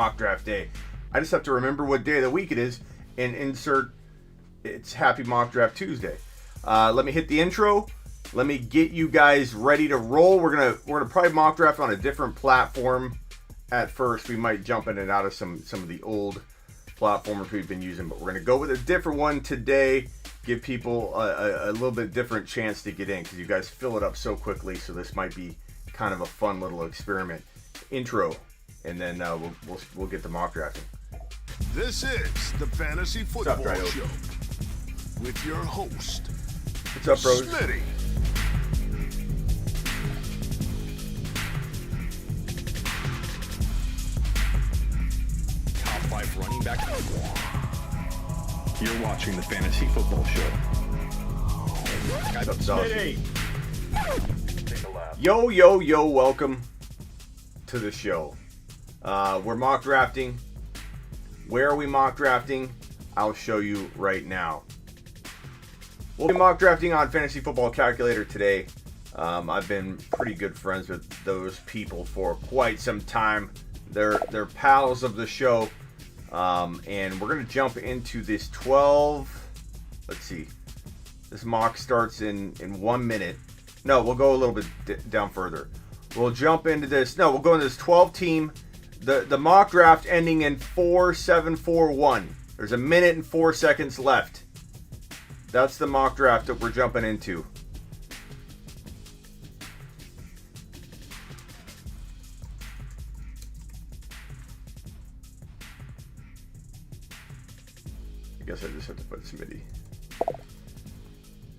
mock draft day. I just have to remember what day of the week it is and insert it's Happy Mock Draft Tuesday. Let me hit the intro. Let me get you guys ready to roll. We're gonna probably mock draft on a different platform at first. We might jump in and out of some of the old platforms we've been using, but we're gonna go with a different one today. Give people a little bit different chance to get in because you guys fill it up so quickly. So this might be kind of a fun little experiment. Intro, and then we'll get to mock drafting. This is the Fantasy Football Show with your host, What's up, bros? Smitty. Top 5 running back. You're watching the Fantasy Football Show. What's up, Smitty? Yo, welcome to the show. We're mock drafting. Where are we mock drafting? I'll show you right now. We'll be mock drafting on Fantasy Football Calculator today. I've been pretty good friends with those people for quite some time. They're pals of the show. And we're going to jump into this 12. Let's see. This mock starts in 1 minute. No, we'll go a little bit down further. We'll jump into this. No, we'll go into this 12 team. The mock draft ending in 4-7-4-1. There's 1 minute and 4 seconds left. That's the mock draft that we're jumping into. I guess I just have to put Smitty.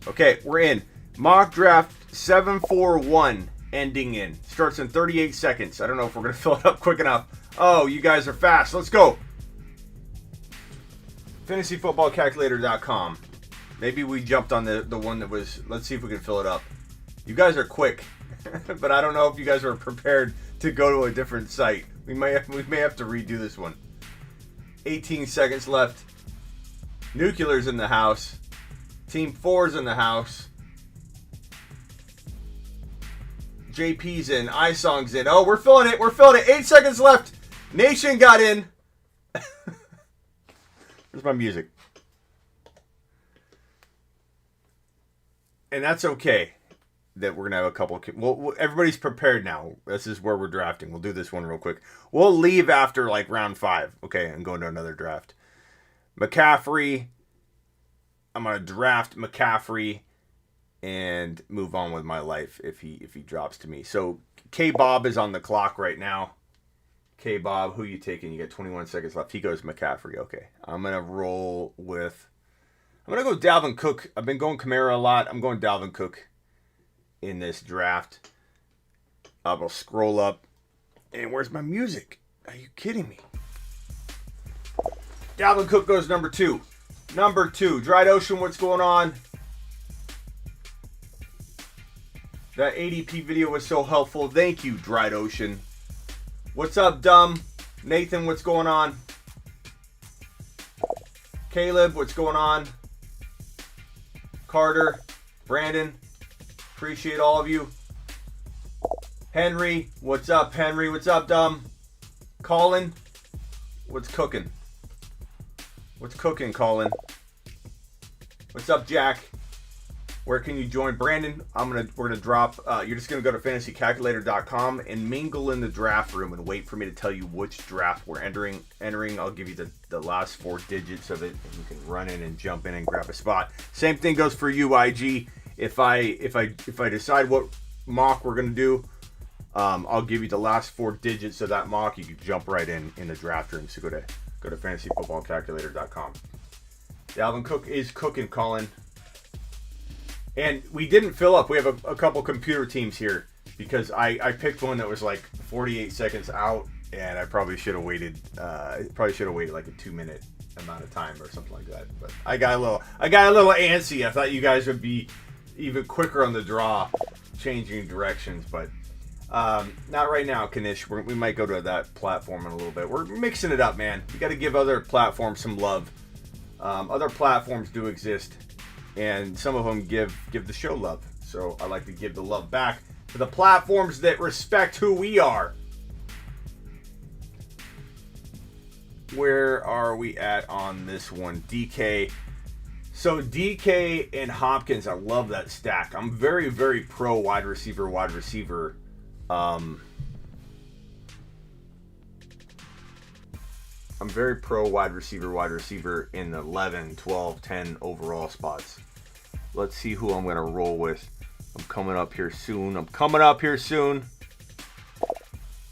Okay, we're in. Mock draft 741 ending in. Starts in 38 seconds. I don't know if we're going to fill it up quick enough. Oh, you guys are fast. Let's go. FantasyFootballCalculator.com. Maybe we jumped on the one that was... Let's see if we can fill it up. You guys are quick. But I don't know if you guys are prepared to go to a different site. We may have to redo this one. 18 seconds left. Nuclear's in the house. Team 4's in the house. JP's in. iSong's in. Oh, we're filling it. 8 seconds left. Nation got in. Where's my music? And that's okay that we're going to have a couple. Well, everybody's prepared now. This is where we're drafting. We'll do this one real quick. We'll leave after like round 5. Okay, and go into another draft. McCaffrey. I'm going to draft McCaffrey and move on with my life if he drops to me. So K-Bob is on the clock right now. K-Bob, who you taking? You got 21 seconds left. He goes McCaffrey. Okay. I'm going to roll with... I'm going to go Dalvin Cook. I've been going Kamara a lot. I'm going Dalvin Cook in this draft. I will scroll up. And where's my music? Are you kidding me? Dalvin Cook goes number 2. Number 2. Dried Ocean, what's going on? That ADP video was so helpful. Thank you, Dried Ocean. What's up, Dumb? Nathan, what's going on? Caleb, what's going on? Carter, Brandon, appreciate all of you. Henry, what's up, Henry? What's up, Dumb? Colin, what's cooking? What's cooking, Colin? What's up, Jack? Where can you join? Brandon, we're gonna drop. You're just gonna go to fantasycalculator.com and mingle in the draft room and wait for me to tell you which draft we're entering. I'll give you the last 4 digits of it, and you can run in and jump in and grab a spot. Same thing goes for you, IG. If I decide what mock we're gonna do, I'll give you the last 4 digits of that mock. You can jump right in the draft room. So go to fantasyfootballcalculator.com. Dalvin Cook is cooking, Colin. And we didn't fill up. We have a couple computer teams here because I picked one that was like 48 seconds out, and I probably should have waited. Like a 2-minute amount of time or something like that. But I got a little antsy. I thought you guys would be even quicker on the draw, changing directions, but not right now, Kanish. We might go to that platform in a little bit. We're mixing it up, man. We got to give other platforms some love. Other platforms do exist. And some of them give the show love. So I like to give the love back to the platforms that respect who we are. Where are we at on this one? DK. So DK and Hopkins, I love that stack. I'm very, very pro wide receiver. I'm very pro wide receiver in the 11, 12, 10 overall spots. Let's see who I'm going to roll with. I'm coming up here soon.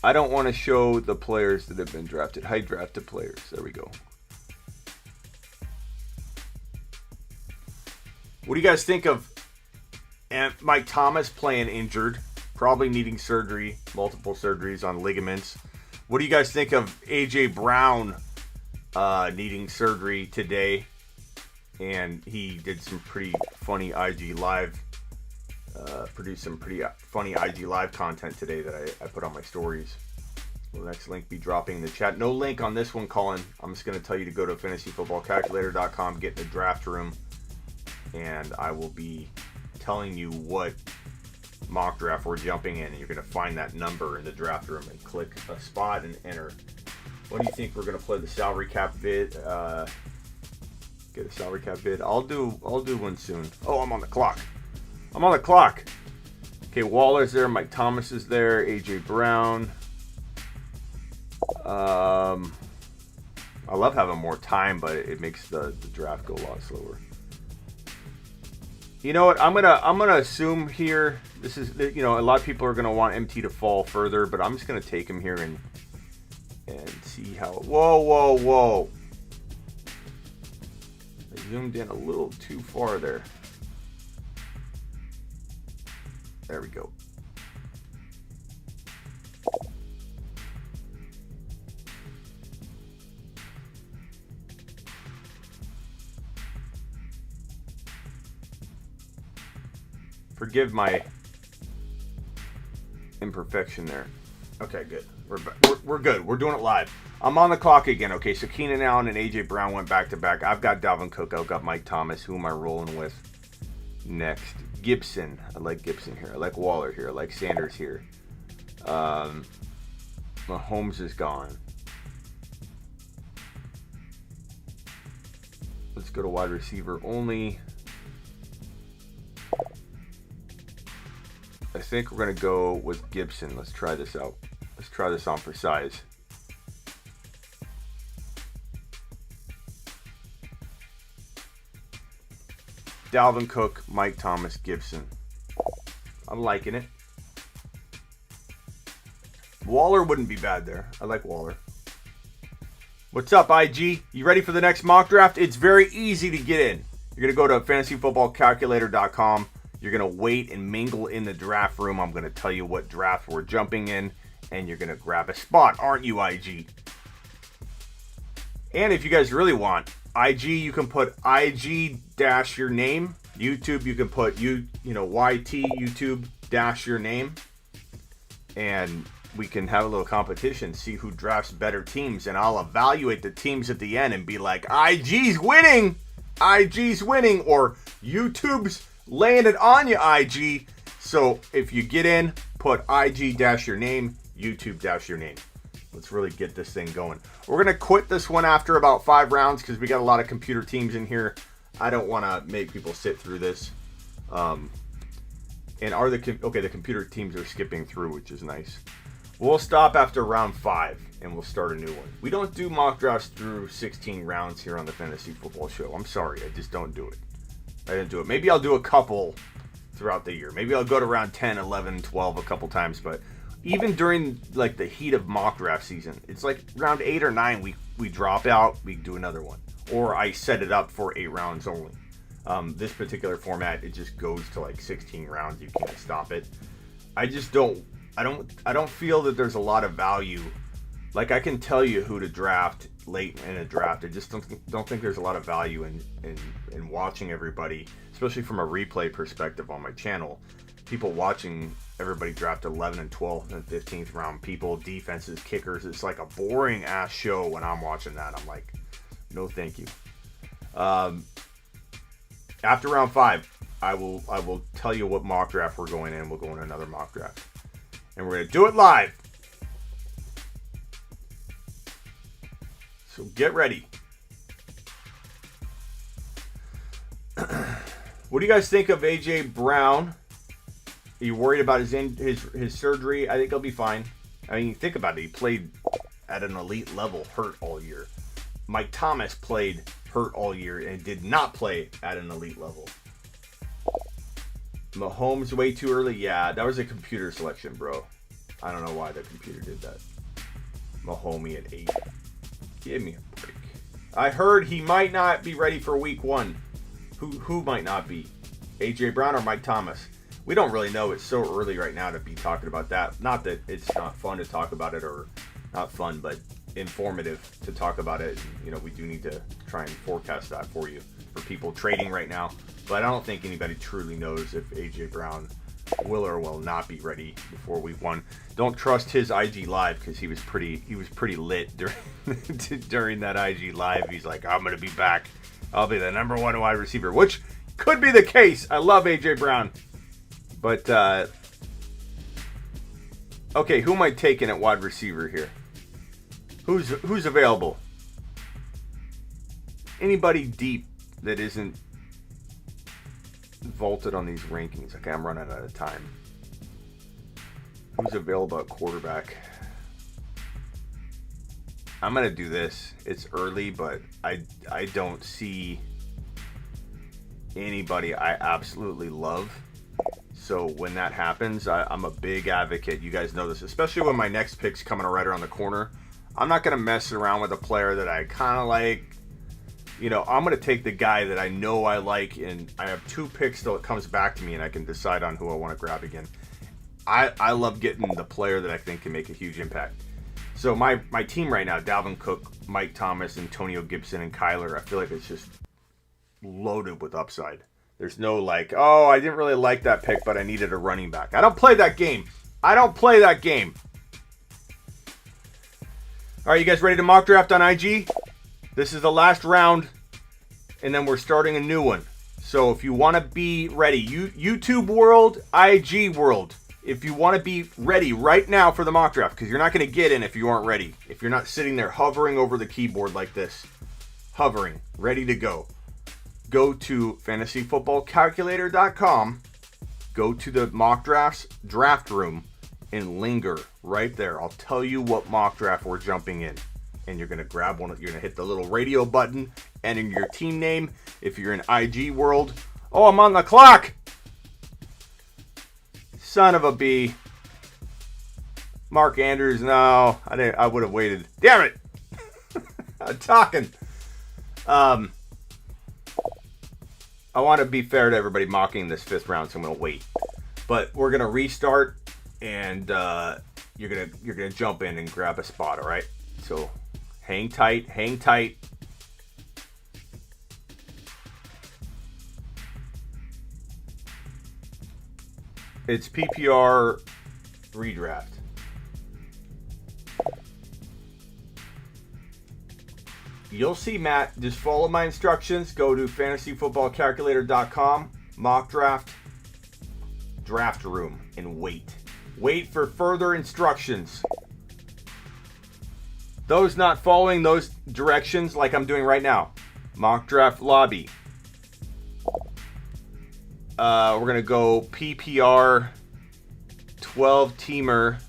I don't want to show the players that have been drafted. High drafted players. There we go. What do you guys think of Mike Thomas playing injured? Probably needing surgery. Multiple surgeries on ligaments. What do you guys think of A.J. Brown needing surgery today? And he did some pretty funny IG Live, produced some pretty funny IG Live content today that I put on my stories. Will the next link be dropping in the chat? No link on this one, Colin. I'm just going to tell you to go to fantasyfootballcalculator.com, get in the draft room, and I will be telling you what mock draft we're jumping in, and you're going to find that number in the draft room and click a spot and enter. When do you think we're going to play the salary cap vid? Get a salary cap vid. I'll do one soon. Oh, I'm on the clock. Okay, Waller's there. Mike Thomas is there. AJ Brown. I love having more time, but it makes the draft go a lot slower. You know what? I'm gonna assume here. This is, a lot of people are gonna want MT to fall further, but I'm just gonna take him here and see how. Whoa! I zoomed in a little too far there. There we go. Forgive my imperfection there. Okay, good. We're good. We're doing it live. I'm on the clock again. Okay, so Keenan Allen and A.J. Brown went back-to-back. I've got Dalvin Cook. I've got Mike Thomas. Who am I rolling with next? Gibson. I like Gibson here. I like Waller here. I like Sanders here. Mahomes is gone. Let's go to wide receiver only. I think we're going to go with Gibson. Let's try this out. Let's try this on for size. Dalvin Cook, Mike Thomas, Gibson. I'm liking it. Waller wouldn't be bad there. I like Waller. What's up, IG? You ready for the next mock draft? It's very easy to get in. You're going to go to fantasyfootballcalculator.com. You're going to wait and mingle in the draft room. I'm going to tell you what draft we're jumping in, and you're going to grab a spot, aren't you, IG? And if you guys really want, IG, you can put IG dash your name. YouTube, you can put YT YouTube dash your name. And we can have a little competition, see who drafts better teams, and I'll evaluate the teams at the end and be like, IG's winning, or YouTube's laying it on you, IG. So if you get in, put IG dash your name, YouTube dash your name. Let's really get this thing going. We're going to quit this one after about 5 rounds because we got a lot of computer teams in here. I don't want to make people sit through this. And the computer teams are skipping through, which is nice. We'll stop after round 5 and we'll start a new one. We don't do mock drafts through 16 rounds here on the Fantasy Football Show. I'm sorry, I just don't do it. I didn't do it. Maybe I'll do a couple throughout the year. Maybe I'll go to round 10, 11, 12 a couple times, but even during like the heat of mock draft season, it's like round 8 or 9 we drop out, we do another one. Or I set it up for 8 rounds only. This particular format, it just goes to like 16 rounds. You can't stop it. I don't feel that there's a lot of value. Like, I can tell you who to draft late in a draft. I just don't think there's a lot of value in watching everybody, especially from a replay perspective on my channel. People watching everybody draft 11 and 12 and 15th round people, defenses, kickers. It's like a boring ass show when I'm watching that. I'm like, no, thank you. After round 5, I will tell you what mock draft we're going in. We'll go in another mock draft, and we're gonna do it live. So get ready. What do you guys think of A.J. Brown? Are you worried about his surgery? I think he'll be fine. I mean, think about it. He played at an elite level, hurt all year. Mike Thomas played hurt all year and did not play at an elite level. Mahomes way too early? Yeah, that was a computer selection, bro. I don't know why the computer did that. Mahomes at 8. Give me a break. I heard he might not be ready for week 1. Who might not be? A.J. Brown or Mike Thomas? We don't really know. It's so early right now to be talking about that. Not that it's not fun to talk about it, or not fun, but informative to talk about it. You know, we do need to try and forecast that for you, for people trading right now. But I don't think anybody truly knows if A.J. Brown will or will not be ready before week 1. Don't trust his IG live, because he was pretty lit during that IG live. He's like, I'm gonna be back. I'll be the number 1 wide receiver, which could be the case. I love A.J. Brown. But, okay, who am I taking at wide receiver here? Who's available? Anybody deep that isn't vaulted on these rankings? Okay, I'm running out of time. Who's available at quarterback? I'm going to do this. It's early, but I don't see anybody I absolutely love. So when that happens, I'm a big advocate. You guys know this, especially when my next pick's coming right around the corner. I'm not going to mess around with a player that I kind of like. You know, I'm going to take the guy that I know I like, and I have 2 picks till it comes back to me, and I can decide on who I want to grab again. I love getting the player that I think can make a huge impact. So my team right now, Dalvin Cook, Mike Thomas, Antonio Gibson, and Kyler, I feel like it's just loaded with upside. There's no like, oh, I didn't really like that pick, but I needed a running back. I don't play that game. All right, you guys ready to mock draft on IG? This is the last round, and then we're starting a new one. So if you want to be ready, YouTube world, IG world, if you want to be ready right now for the mock draft, because you're not going to get in if you aren't ready. If you're not sitting there hovering over the keyboard like this, hovering, ready to go. Go to fantasyfootballcalculator.com, go to the mock drafts draft room, and linger right there. I'll tell you what mock draft we're jumping in. And you're going to grab one, you're going to hit the little radio button, and in your team name, if you're in IG world, oh, I'm on the clock! Son of a B. Mark Andrews, no, I would have waited. Damn it! I'm talking. I want to be fair to everybody mocking this 5th round, so I'm going to wait. But we're going to restart, and you're gonna jump in and grab a spot, all right? So hang tight. It's PPR redraft. You'll see, Matt. Just follow my instructions. Go to fantasyfootballcalculator.com, mock draft, draft room, and wait. Wait for further instructions. Those not following those directions, like I'm doing right now, mock draft lobby. We're going to go PPR 12-teamer.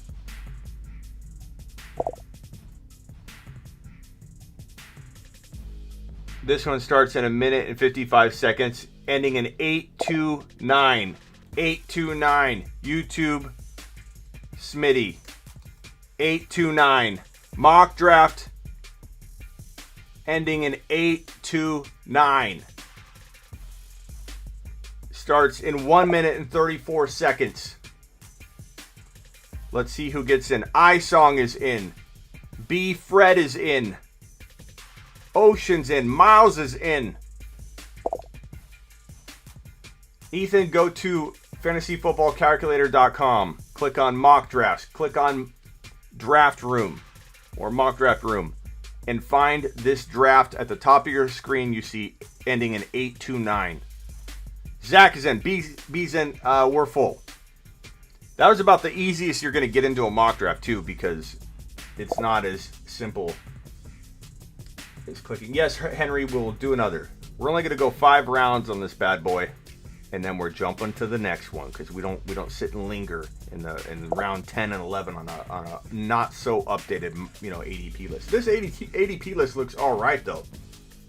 This one starts in 1 minute and 55 seconds, ending in 829. 829. YouTube Smitty. 829. Mock draft ending in 829. Starts in 1 minute and 34 seconds. Let's see who gets in. iSong is in. B. Fred is in. Ocean's in. Miles is in. Ethan, go to fantasyfootballcalculator.com. Click on mock drafts. Click on draft room or mock draft room and find this draft at the top of your screen. You see ending in 829. Zach is in. B's in. We're full. That was about the easiest you're going to get into a mock draft too, because it's not as simple is clicking. Yes, Henry, we'll do another. We're only going to go 5 rounds on this bad boy, and then we're jumping to the next one because we don't sit and linger in round 10 and 11 on a not so updated ADP list. This ADP list looks all right though.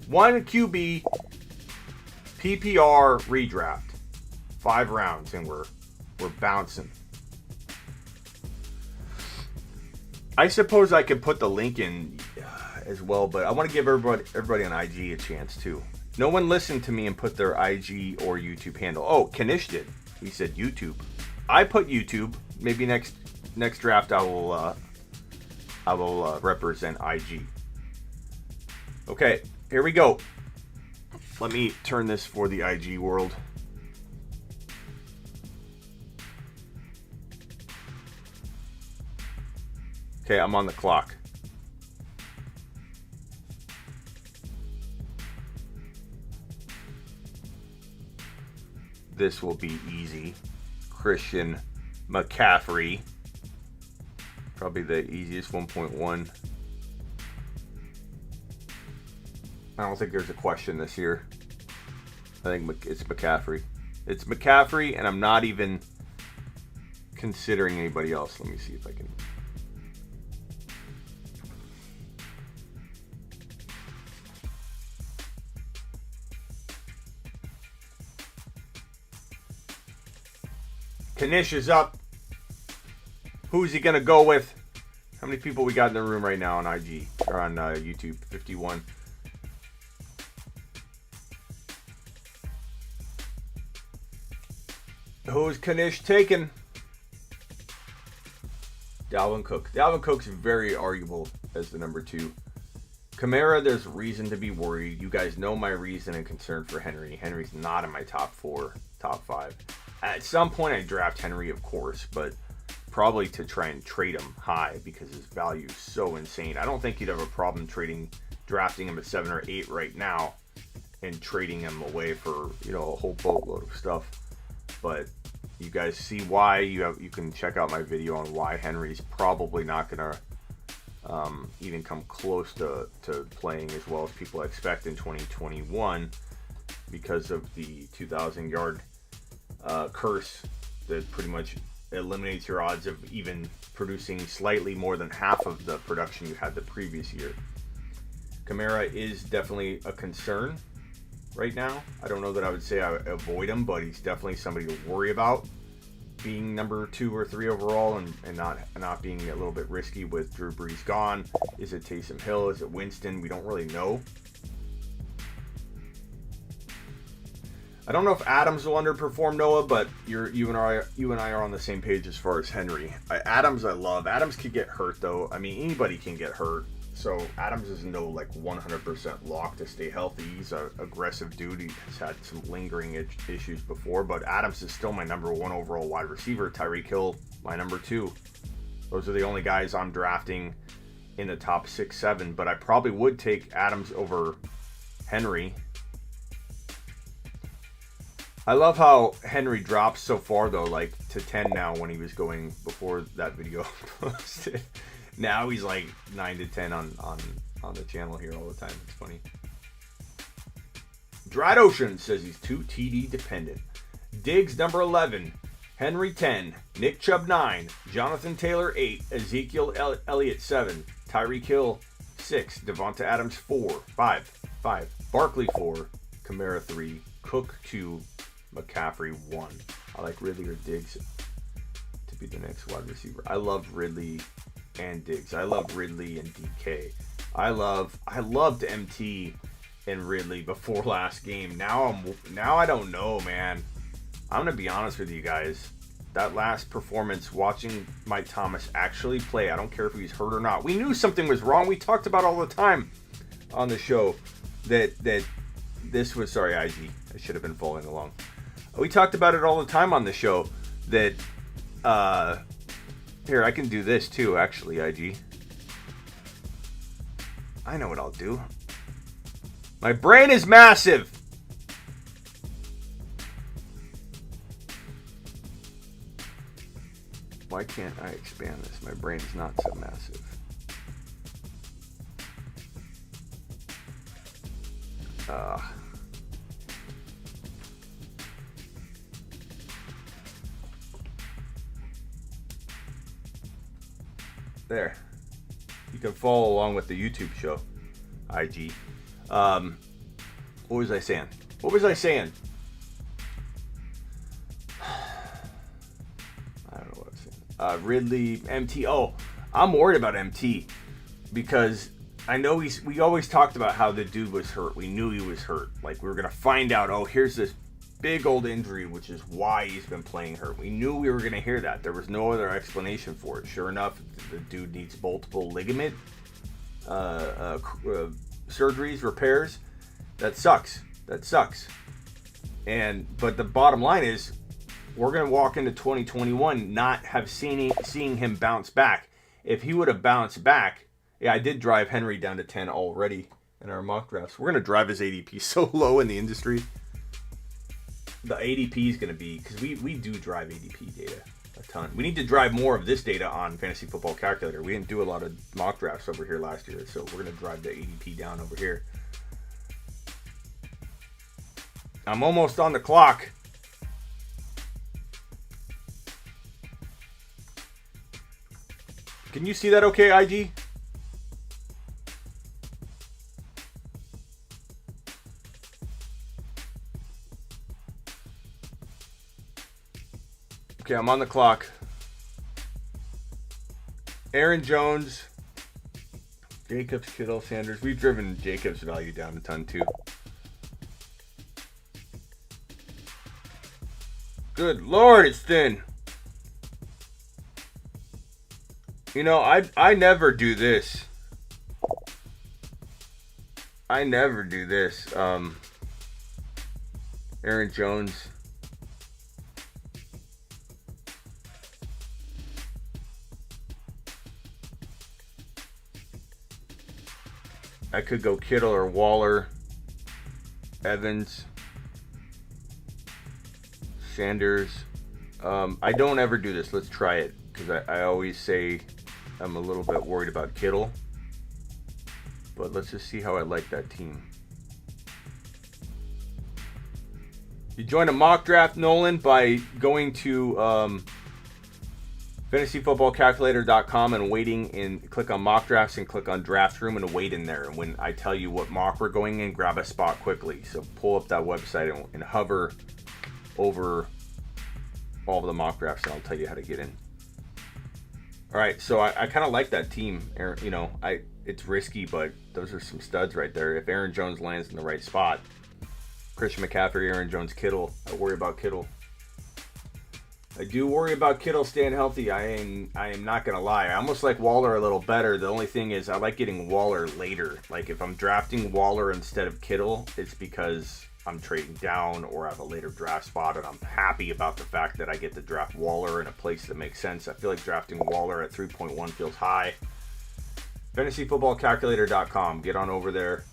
1 QB PPR redraft, 5 rounds, and we're bouncing. I suppose I could put the link in as well, but I want to give everybody on IG a chance too. No one listened to me and put their IG or YouTube handle. Oh, Kanish did. He said YouTube. I put YouTube. Maybe next draft I will represent IG. Okay, here we go. Let me turn this for the IG world. Okay, I'm on the clock. This will be easy. Christian McCaffrey. Probably the easiest 1.1. I don't think there's a question this year. I think it's McCaffrey. It's McCaffrey, and I'm not even considering anybody else. Let me see if I can. Kanish is up. Who's he going to go with? How many people we got in the room right now on IG or on YouTube? 51. Who's Kanish taking? Dalvin Cook. Dalvin Cook's very arguable as the number 2. Kamara, there's reason to be worried. You guys know my reason and concern for Henry. Henry's not in my top 4, top 5. At some point, I draft Henry, of course, but probably to try and trade him high because his value is so insane. I don't think you'd have a problem drafting him at 7 or 8 right now and trading him away for a whole boatload of stuff. But you guys see why. You can check out my video on why Henry's probably not gonna even come close to playing as well as people expect in 2021 because of the 2,000 yard curse that pretty much eliminates your odds of even producing slightly more than half of the production you had the previous year. Kamara is definitely a concern right now. I don't know that I would say I avoid him, but he's definitely somebody to worry about being number 2 or 3 overall and not being a little bit risky with Drew Brees gone. Is it Taysom Hill? Is it Winston? We don't really know. I don't know if Adams will underperform Noah, but you and I are on the same page as far as Henry. Adams I love. Adams could get hurt though. I mean, anybody can get hurt. So Adams is no 100% lock to stay healthy. He's an aggressive dude. He's had some lingering issues before, but Adams is still my number 1 overall wide receiver. Tyreek Hill, my number 2. Those are the only guys I'm drafting in the top 6, 7. But I probably would take Adams over Henry. I love how Henry drops so far though, to 10 now when he was going before that video posted. Now he's 9 to 10 on the channel here all the time. It's funny. Dried Ocean says he's too TD dependent. Diggs number 11, Henry 10, Nick Chubb 9, Jonathan Taylor 8, Ezekiel Elliott 7, Tyreek Hill 6, Devonta Adams 5, Barkley 4, Kamara 3, Cook 2, McCaffrey 1. I like Ridley or Diggs to be the next wide receiver. I love Ridley and Diggs. I love Ridley and DK. I loved MT and Ridley before last game. Now I don't know, man. I'm gonna be honest with you guys. That last performance, watching Mike Thomas actually play, I don't care if he's hurt or not. We knew something was wrong. We talked about all the time on the show that this was, sorry, IG. I should have been following along. We talked about it all the time on the show that here, I can do this too, actually, IG. I know what I'll do. My brain is massive. Why can't I expand this? My brain is not so massive. There. You can follow along with the YouTube show. IG. What was I saying? I don't know what I was saying. Ridley, MT. Oh, I'm worried about MT because I know we always talked about how the dude was hurt. We knew he was hurt. Like, we were going to find out, oh, here's this big old injury, which is why he's been playing hurt. We knew we were going to hear that. There was no other explanation for it. Sure enough, the dude needs multiple ligament surgeries, repairs. That sucks. But the bottom line is, we're going to walk into 2021 not have seeing him bounce back. If he would have bounced back, yeah, I did drive Henry down to 10 already in our mock drafts. We're going to drive his ADP so low in the industry. The ADP is going to be, because we do drive ADP data a ton. We need to drive more of this data on Fantasy Football Calculator. We didn't do a lot of mock drafts over here last year, so we're going to drive the ADP down over here. I'm almost on the clock. Can you see that okay, IG? Okay, I'm on the clock. Aaron Jones, Jacobs, Kittle, Sanders. We've driven Jacobs' value down a ton too. Good Lord, it's thin. You know, I never do this. Aaron Jones. I could go Kittle or Waller, Evans, Sanders. I don't ever do this. Let's try it, because I always say I'm a little bit worried about Kittle. But let's just see how I like that team. You join a mock draft, Nolan, by going to fantasyfootballcalculator.com and waiting, and click on mock drafts and click on draft room and wait in there. And when I tell you what mock we're going in, grab a spot quickly. So pull up that website and hover over all of the mock drafts, and I'll tell you how to get in. All right, so I kind of like that team. You know, it's risky, but those are some studs right there. If Aaron Jones lands in the right spot, Christian McCaffrey, Aaron Jones, Kittle. I worry about Kittle. I do worry about Kittle staying healthy. I am not going to lie. I almost like Waller a little better. The only thing is I like getting Waller later. Like, if I'm drafting Waller instead of Kittle, it's because I'm trading down or I have a later draft spot, and I'm happy about the fact that I get to draft Waller in a place that makes sense. I feel like drafting Waller at 3.1 feels high. FantasyFootballCalculator.com. Get on over there.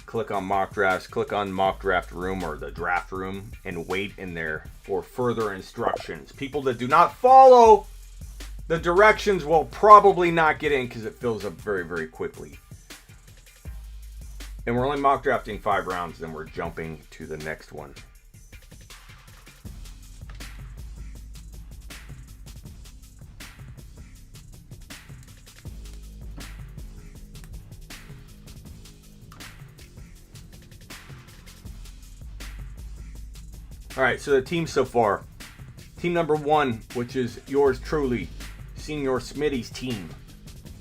Click on mock drafts, click on mock draft room or the draft room, and wait in there for further instructions. People that do not follow the directions will probably not get in because it fills up very, very quickly. And we're only mock drafting 5 rounds, then we're jumping to the next one. All right, so the team so far. Team number 1, which is yours truly, Senior Smitty's team.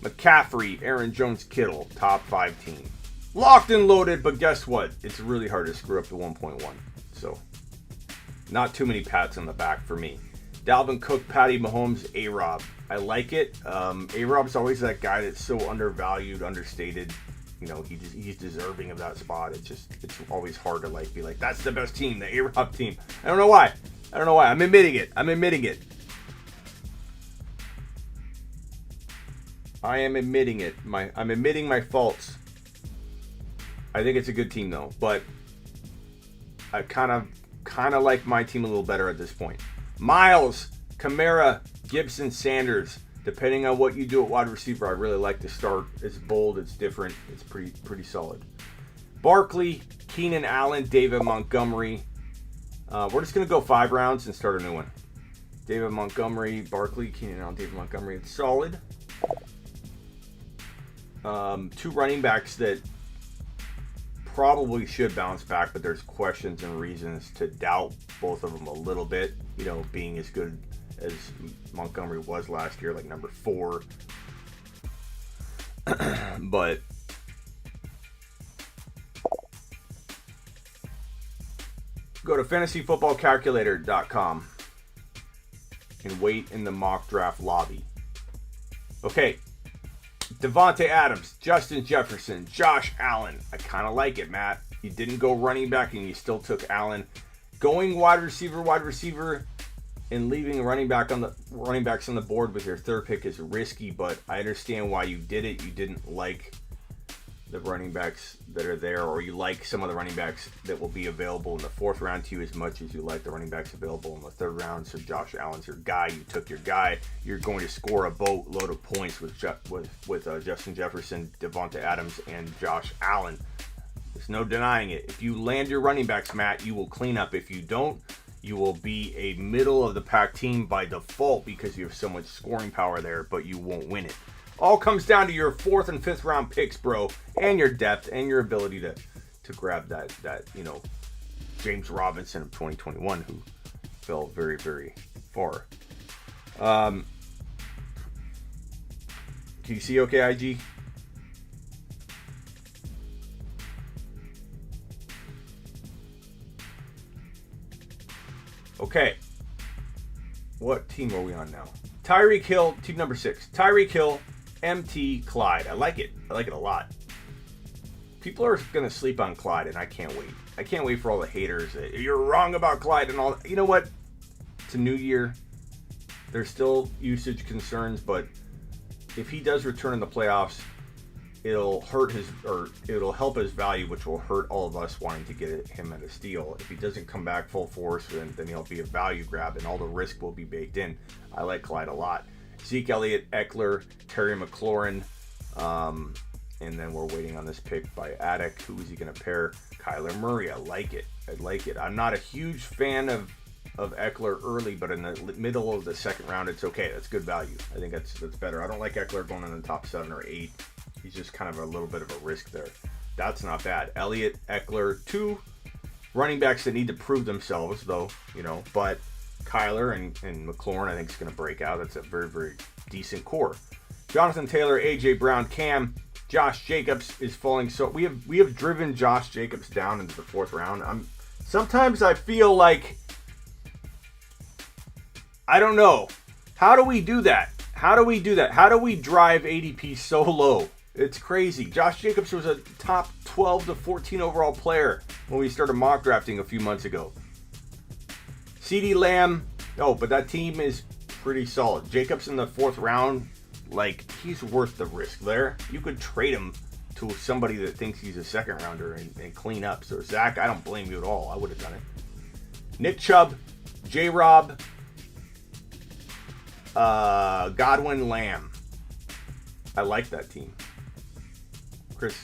McCaffrey, Aaron Jones, Kittle, top 5 team. Locked and loaded, but guess what? It's really hard to screw up the 1.1. So, not too many pats on the back for me. Dalvin Cook, Patty Mahomes, A-Rob. I like it. A-Rob's always that guy that's so undervalued, understated. You know, he's deserving of that spot. It's always hard to be like, that's the best team, the A-Rob team. I don't know why. I'm admitting it. I am admitting it. I'm admitting my faults. I think it's a good team though, but I kind of like my team a little better at this point. Miles, Kamara, Gibson, Sanders. Depending on what you do at wide receiver, I really like the start. It's bold, it's different, it's pretty solid. Barkley, Keenan Allen, David Montgomery. We're just going to go 5 rounds and start a new one. David Montgomery, Barkley, Keenan Allen, David Montgomery. It's solid. 2 running backs that probably should bounce back, but there's questions and reasons to doubt both of them a little bit. You know, being as good as Montgomery was last year, like number 4. But go to fantasyfootballcalculator.com and wait in the mock draft lobby. Okay. Devontae Adams, Justin Jefferson, Josh Allen. I kind of like it, Matt. You didn't go running back and you still took Allen. Going wide receiver, and leaving running backs on the board with your 3rd pick is risky, but I understand why you did it. You didn't like the running backs that are there, or you like some of the running backs that will be available in the 4th round to you as much as you like the running backs available in the 3rd round. So Josh Allen's your guy. You took your guy. You're going to score a boatload of points with Justin Jefferson, Devontae Adams, and Josh Allen. There's no denying it. If you land your running backs, Matt, you will clean up. If you don't, you will be a middle of the pack team by default because you have so much scoring power there, but you won't win it. All comes down to your 4th and 5th round picks, bro, and your depth and your ability to grab that James Robinson of 2021 who fell very, very far. Can you see okay, IG? Okay. What team are we on now? Tyreek Hill, team number 6. Tyreek Hill, MT, Clyde. I like it. I like it a lot. People are going to sleep on Clyde, and I can't wait. I can't wait for all the haters. You're wrong about Clyde and all that. You know what? It's a new year. There's still usage concerns, but if he does return in the playoffs, it'll help his value, which will hurt all of us wanting to get him at a steal. If he doesn't come back full force, then he'll be a value grab, and all the risk will be baked in. I like Clyde a lot. Zeke Elliott, Eckler, Terry McLaurin, and then we're waiting on this pick by Attic. Who is he going to pair? Kyler Murray. I like it. I'm not a huge fan of Eckler early, but in the middle of the 2nd round, it's okay. That's good value. I think that's better. I don't like Eckler going in the top 7 or 8. He's just kind of a little bit of a risk there. That's not bad. Elliott, Eckler, 2 running backs that need to prove themselves, though, but Kyler and McLaurin, I think, is going to break out. That's a very, very decent core. Jonathan Taylor, A.J. Brown, Cam, Josh Jacobs is falling. So we have driven Josh Jacobs down into the 4th round. Sometimes I feel like, I don't know. How do we do that? How do we drive ADP so low? It's crazy. Josh Jacobs was a top 12 to 14 overall player when we started mock drafting a few months ago. CeeDee Lamb, but that team is pretty solid. Jacobs in the 4th round, he's worth the risk there. You could trade him to somebody that thinks he's a 2nd rounder and clean up. So, Zach, I don't blame you at all. I would have done it. Nick Chubb, J-Rob, Godwin, Lamb. I like that team. Chris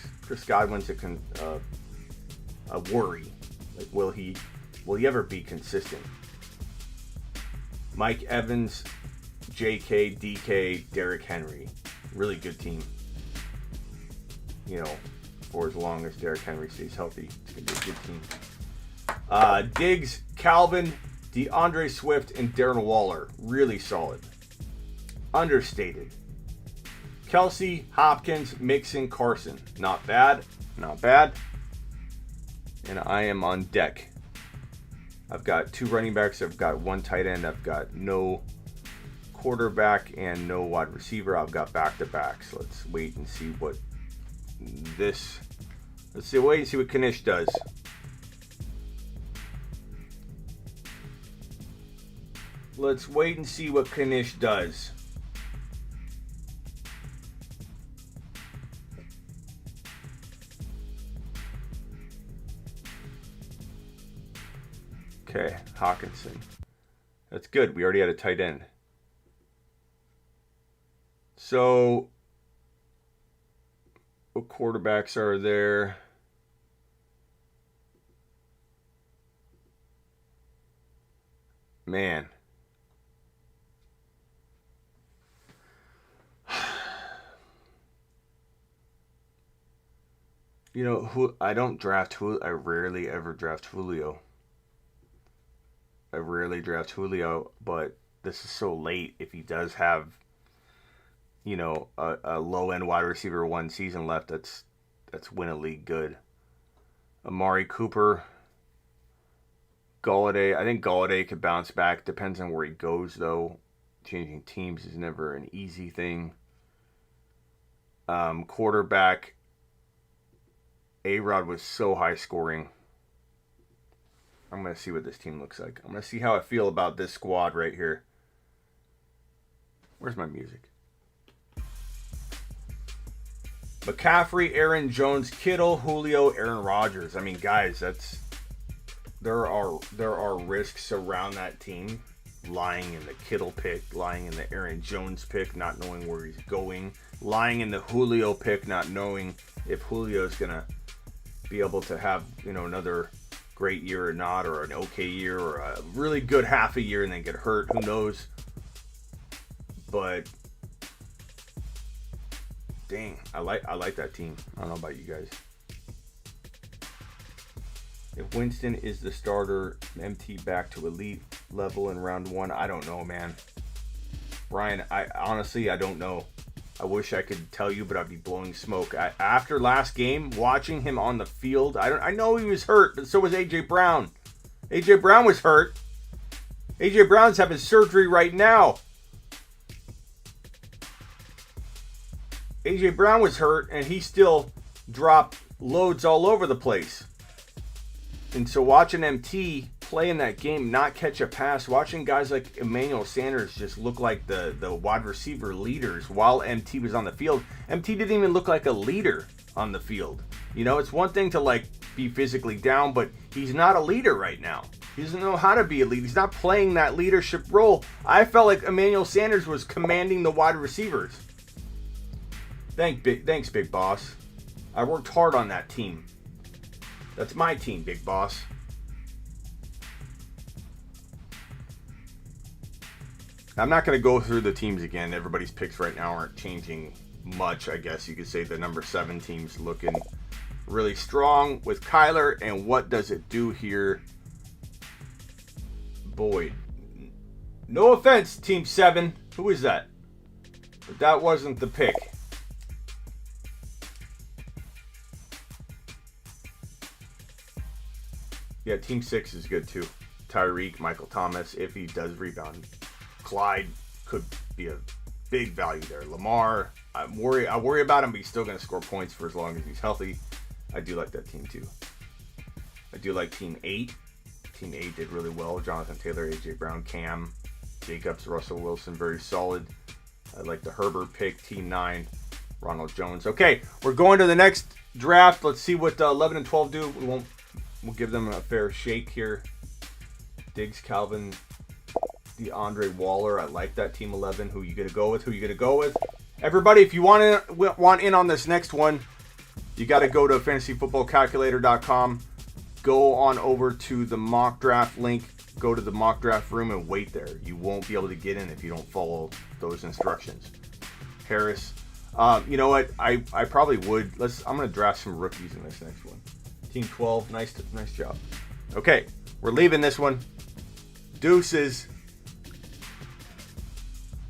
Godwin's a worry. Will he ever be consistent? Mike Evans, J.K., D.K., Derrick Henry. Really good team. For as long as Derrick Henry stays healthy, it's going to be a good team. Diggs, Calvin, DeAndre Swift, and Darren Waller. Really solid. Understated. Kelsey, Hopkins, Mixon, Carson. Not bad. And I am on deck. I've got 2 running backs. I've got 1 tight end. I've got no quarterback and no wide receiver. I've got back-to-backs. Let's wait and see what Kanish does. Let's wait and see what Kanish does. Okay, Hawkinson. That's good. We already had a tight end. So, what quarterbacks are there? Man. You know, I don't draft Julio. I rarely ever draft Julio. I rarely draft Julio, but this is so late. If he does have, you know, a low-end wide receiver one season left, that's win a league good. Amari Cooper, Golladay. I think Golladay could bounce back. Depends on where he goes, though. Changing teams is never an easy thing. Quarterback, A-Rod was so high scoring. I'm going to see what this team looks like. I'm going to see how I feel about this squad right here. Where's my music? McCaffrey, Aaron Jones, Kittle, Julio, Aaron Rodgers. I mean, guys, there are risks around that team. Lying in the Kittle pick, lying in the Aaron Jones pick, not knowing where he's going. Lying in the Julio pick, not knowing if Julio's going to be able to have, you know, another great year or not, or an okay year, or a really good half a year and then get hurt. Who knows? But dang, I like that team. I don't know about you guys. If Winston is the starter, MT back to elite level in round 1, I don't know, man. Brian, I honestly don't know. I wish I could tell you, but I'd be blowing smoke. After last game, watching him on the field, I know he was hurt, but so was A.J. Brown. A.J. Brown was hurt. A.J. Brown's having surgery right now. A.J. Brown was hurt, and he still dropped loads all over the place. And so watching MT play in that game, not catch a pass, watching guys like Emmanuel Sanders just look like the wide receiver leaders while MT was on the field. MT didn't even look like a leader on the field. You know, it's one thing to like be physically down, but he's not a leader right now. He doesn't know how to be a leader. He's not playing that leadership role. I felt like Emmanuel Sanders was commanding the wide receivers. Thanks, Big Boss. I worked hard on that team. That's my team, Big Boss. I'm not going to go through the teams again. Everybody's picks right now aren't changing much, I guess. You could say the number 7 team's looking really strong with Kyler. And what does it do here? Boyd. No offense, Team 7. Who is that? But that wasn't the pick. Yeah, Team 6 is good too. Tyreek, Michael Thomas, if he does rebound. Clyde could be a big value there. Lamar, I worry about him, but he's still going to score points for as long as he's healthy. I do like that team too. I do like Team 8. Team 8 did really well. Jonathan Taylor, A.J. Brown, Cam, Jacobs, Russell Wilson, very solid. I like the Herbert pick. Team 9, Ronald Jones. Okay, we're going to the next draft. Let's see what 11 and 12 do. We'll give them a fair shake here. Diggs, Calvin, DeAndre Waller. I like that Team 11. Who you gonna go with? Everybody, if you want in on this next one, you got to go to fantasyfootballcalculator.com. Go on over to the mock draft link. Go to the mock draft room and wait there. You won't be able to get in if you don't follow those instructions. Harris. You know what? I probably would. I'm gonna draft some rookies in this next one. Team 12, nice job. Okay, we're leaving this one. Deuces.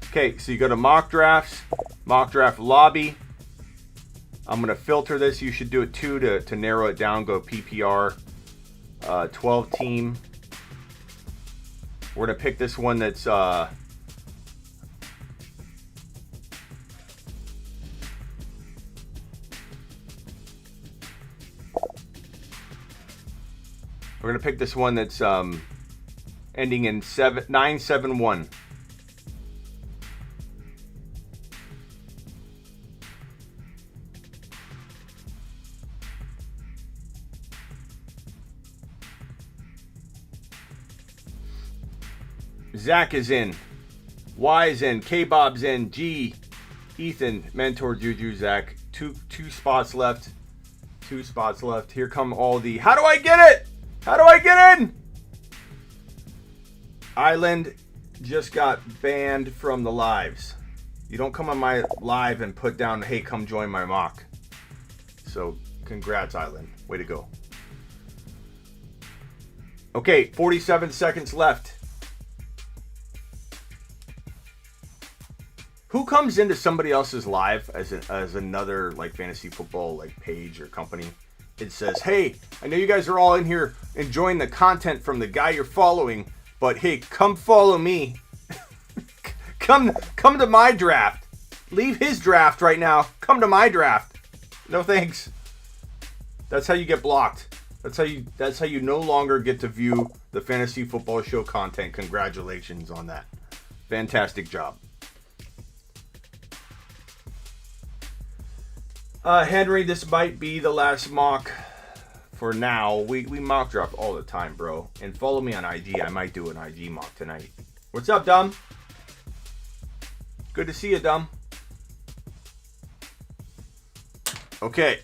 Okay, so you go to mock drafts, mock draft lobby. I'm going to filter this. You should do it too to narrow it down. Go PPR, 12 team. We're going to pick this one that's... We're going to pick this one that's ending in 971. Zach is in. Y is in. K-Bob's in. G. Ethan, Mentor, Juju, Zach. Two spots left. 2 spots left. Here come all the... How do I get it? How do I get in? Island just got banned from the lives. You don't come on my live and put down, hey, come join my mock. So, congrats, Island. Way to go. Okay, 47 seconds left. Who comes into somebody else's live as another like fantasy football like page or company? It says, hey, I know you guys are all in here enjoying the content from the guy you're following, but hey, come follow me. come to my draft. Leave his draft right now. Come to my draft. No thanks. That's how you get blocked. That's how you no longer get to view the Fantasy Football Show content. Congratulations on that. Fantastic job. Henry, this might be the last mock for now. We mock draft all the time, bro. And follow me on IG. I might do an IG mock tonight. What's up, Dum? Good to see you, Dum. Okay.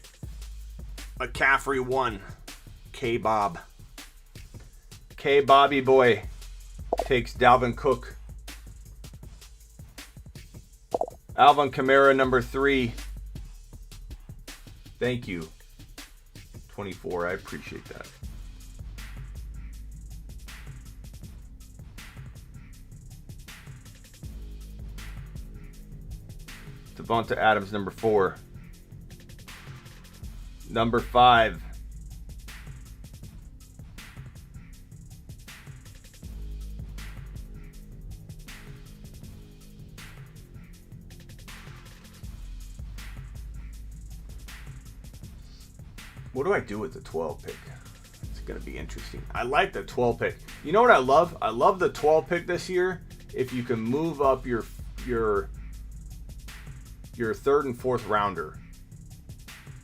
McCaffrey 1. K-Bob. K-Bobby boy takes Dalvin Cook. Alvin Kamara, number 3. Thank you. 24, I appreciate that. Devonta Adams, number 4. Number 5. What do I do with the 12 pick? It's going to be interesting. I like the 12 pick. You know what I love? I love the 12 pick this year. If you can move up your third and fourth rounder.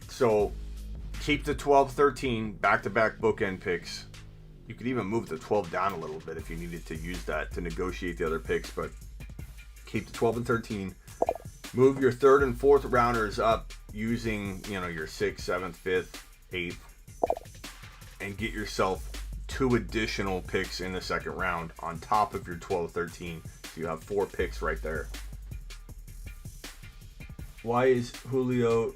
So keep the 12, 13 back-to-back bookend picks. You could even move the 12 down a little bit if you needed to use that to negotiate the other picks, but keep the 12 and 13. Move your third and fourth rounders up using, your 6th, 7th, 5th, 8th, and get yourself 2 additional picks in the second round on top of your 12, 13. So you have 4 picks right there. Why is Julio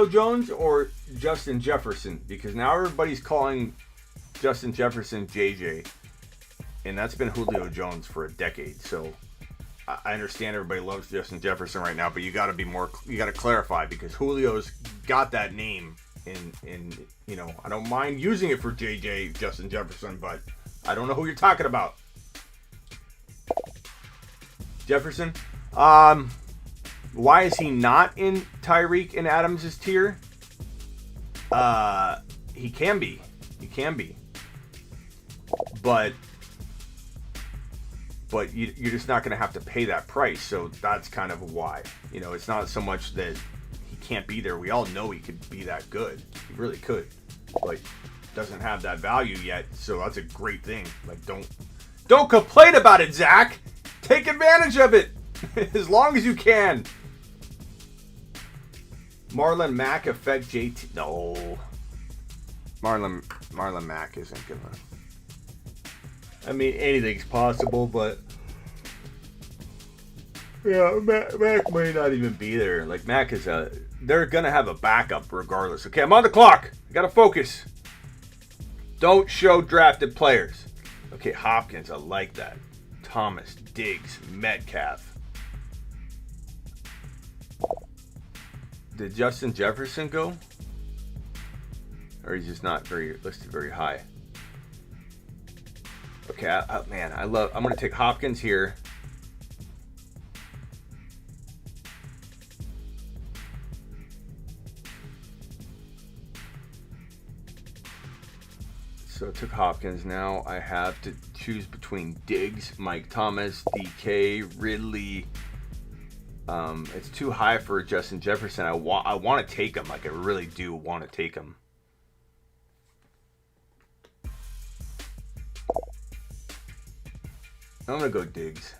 Jones or Justin Jefferson? Because now everybody's calling Justin Jefferson JJ, and that's been Julio Jones for a decade. So I understand everybody loves Justin Jefferson right now, but you got to clarify, because Julio's got that name in I don't mind using it for JJ, Justin Jefferson, but I don't know who you're talking about. Jefferson? Why is he not in Tyreek and Adams' tier? He can be. But you're just not going to have to pay that price. So that's kind of why. It's not so much that he can't be there. We all know he could be that good. He really could. But doesn't have that value yet. So that's a great thing. Like, don't complain about it, Zach. Take advantage of it as long as you can. Marlon Mack affect JT? No. Marlon Mack isn't gonna. I mean, anything's possible, but yeah, Mac may not even be there. Like, Mac is they're gonna have a backup regardless. Okay, I'm on the clock. I gotta focus. Don't show drafted players. Okay, Hopkins, I like that. Thomas, Diggs, Metcalf. Did Justin Jefferson go? Or he's just not listed very high. Okay, I'm going to take Hopkins here. So I took Hopkins. Now I have to choose between Diggs, Mike Thomas, DK, Ridley. It's too high for Justin Jefferson. I want to take him. Like, I really do want to take him. I'm going to go Diggs.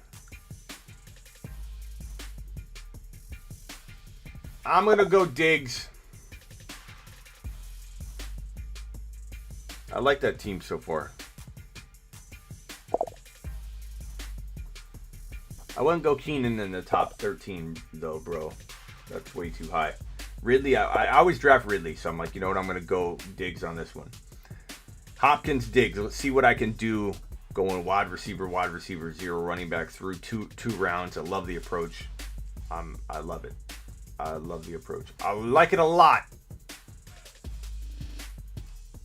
I'm going to go Diggs. I like that team so far. I wouldn't go Keenan in the top 13 though, bro. That's way too high. Ridley, I always draft Ridley, so I'm like, you know what? I'm gonna go Diggs on this one. Hopkins, Diggs. Let's see what I can do. Going wide receiver, 0 running back through two rounds. I love the approach. I love it. I love the approach. I like it a lot.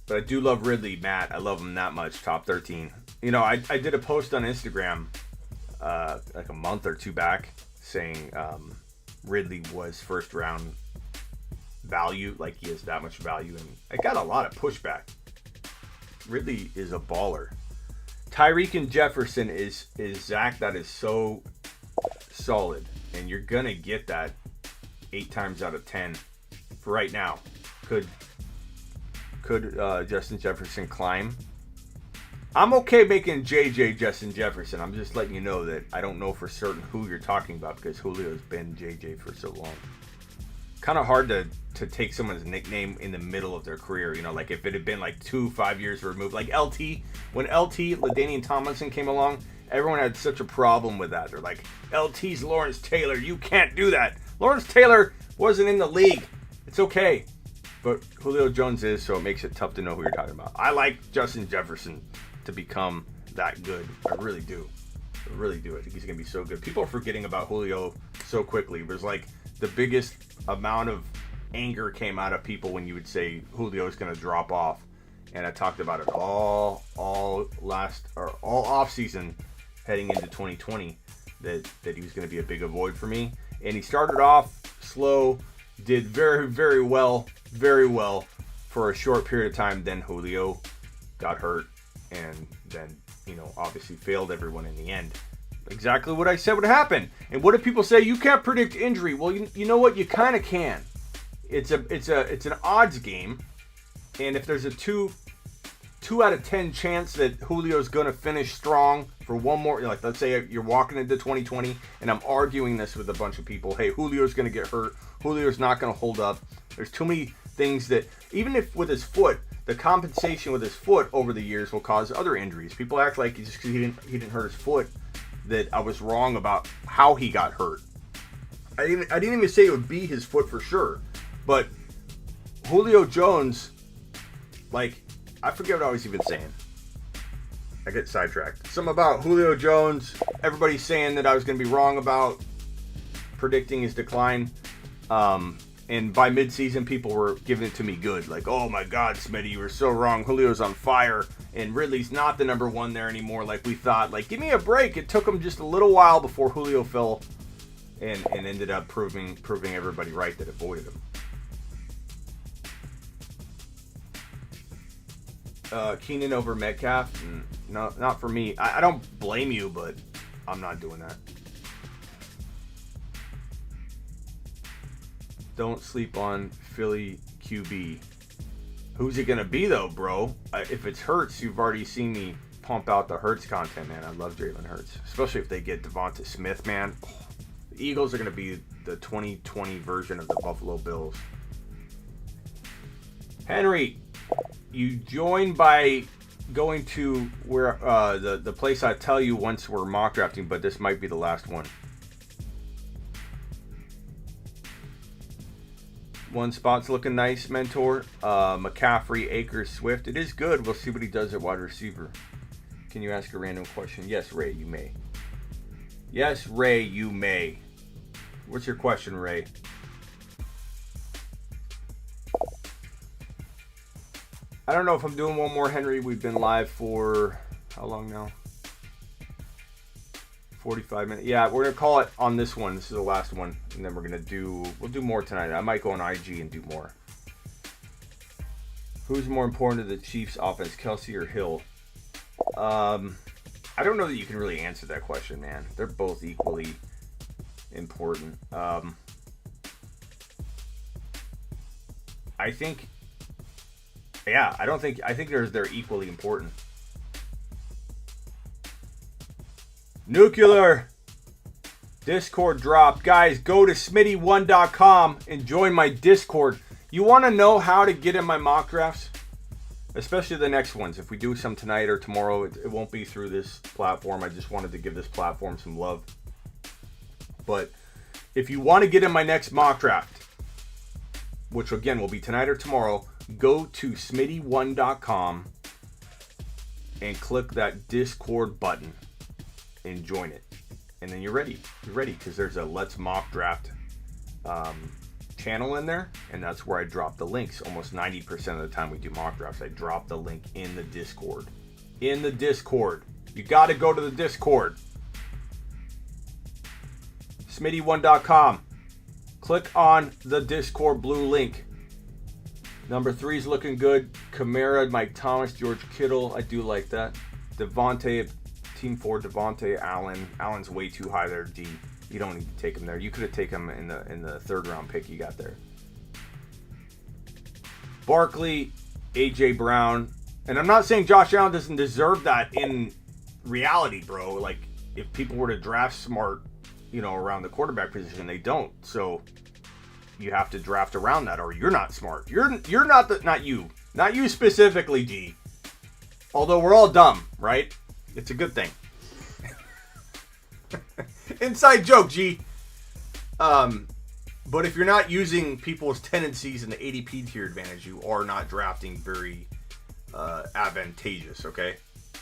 But I do love Ridley, Matt. I love him that much. Top 13. You know, I did a post on Instagram like a month or two back saying Ridley was first round value. Like he has that much value. And I got a lot of pushback. Ridley is a baller. Tyreek and Jefferson is Zach. That is so solid. And you're going to get that 8 times out of 10 for right now. Could Justin Jefferson climb? I'm okay making JJ Justin Jefferson. I'm just letting you know that I don't know for certain who you're talking about because Julio's been JJ for so long. Kind of hard to take someone's nickname in the middle of their career. You know, like if it had been like 5 years removed. Like LT. When LaDainian Tomlinson came along, everyone had such a problem with that. They're like, LT's Lawrence Taylor. You can't do that. Lawrence Taylor wasn't in the league. It's okay. But Julio Jones is, so it makes it tough to know who you're talking about. I like Justin Jefferson to become that good. I really do. I really do. I think he's going to be so good. People are forgetting about Julio so quickly. It was like the biggest amount of anger came out of people when you would say Julio's going to drop off. And I talked about it all off season heading into 2020 that he was going to be a big avoid for me. And he started off slow, did very, very well for a short period of time. Then Julio got hurt and then, you know, obviously failed everyone in the end. Exactly what I said would happen. And what do people say? You can't predict injury. Well, you know what? You kind of can. It's an odds game. And if there's a 2 out of 10 chance that Julio's going to finish strong for one more, like let's say you're walking into 2020 and I'm arguing this with a bunch of people. Hey, Julio's going to get hurt. Julio's not going to hold up. There's too many things that, even if with his foot, the compensation with his foot over the years will cause other injuries. People act like just because he didn't hurt his foot that I was wrong about how he got hurt. I didn't even say it would be his foot for sure. But Julio Jones, like, I forget what I was even saying. I get sidetracked. Something about Julio Jones. Everybody's saying that I was going to be wrong about predicting his decline. And by midseason, people were giving it to me good. Like, oh my God, Smitty, you were so wrong. Julio's on fire. And Ridley's not the number one there anymore like we thought. Like, give me a break. It took him just a little while before Julio fell and ended up proving everybody right that avoided him. Keenan over Metcalf? No, not for me. I don't blame you, but I'm not doing that. Don't sleep on Philly QB. Who's it going to be, though, bro? If it's Hurts, you've already seen me pump out the Hurts content, man. I love Jalen Hurts. Especially if they get Devonta Smith, man. The Eagles are going to be the 2020 version of the Buffalo Bills. Henry, you join by going to where the place I tell you once we're mock drafting, but this might be the last one. One spot's looking nice, mentor. McCaffrey, Akers, Swift. It is good. We'll see what he does at wide receiver. Can you ask a random question? Yes, Ray, you may. Yes, Ray, you may. What's your question, Ray? I don't know if I'm doing one more, Henry. We've been live for how long now? 45 minutes. Yeah, we're going to call it on this one. This is the last one. And then we'll do more tonight. I might go on IG and do more. Who's more important to the Chiefs offense, Kelsey or Hill? I don't know that you can really answer that question, man. They're both equally important. I think they're equally important. Nuclear Discord dropped. Guys, go to smitty1.com and join my Discord. You want to know how to get in my mock drafts? Especially the next ones. If we do some tonight or tomorrow, it won't be through this platform. I just wanted to give this platform some love. But if you want to get in my next mock draft, which again will be tonight or tomorrow, go to smitty1.com and click that Discord button and join it. And then you're ready. You're ready because there's a Let's Mock Draft channel in there, and that's where I drop the links. Almost 90% of the time we do mock drafts, I drop the link in the Discord. In the Discord. You got to go to the Discord. Smitty1.com. Click on the Discord blue link. Number 3 is looking good. Kamara, Mike Thomas, George Kittle. I do like that. Devontae, Team 4, Devontae Allen. Allen's way too high there, D. You don't need to take him there. You could have taken him in the third round pick you got there. Barkley, A.J. Brown. And I'm not saying Josh Allen doesn't deserve that in reality, bro. Like, if people were to draft smart, around the quarterback position, they don't. So you have to draft around that, or you're not smart. You're not you specifically, G. Although we're all dumb, right? It's a good thing. Inside joke, G. But if you're not using people's tendencies and the ADP to your advantage, you are not drafting very advantageous, okay?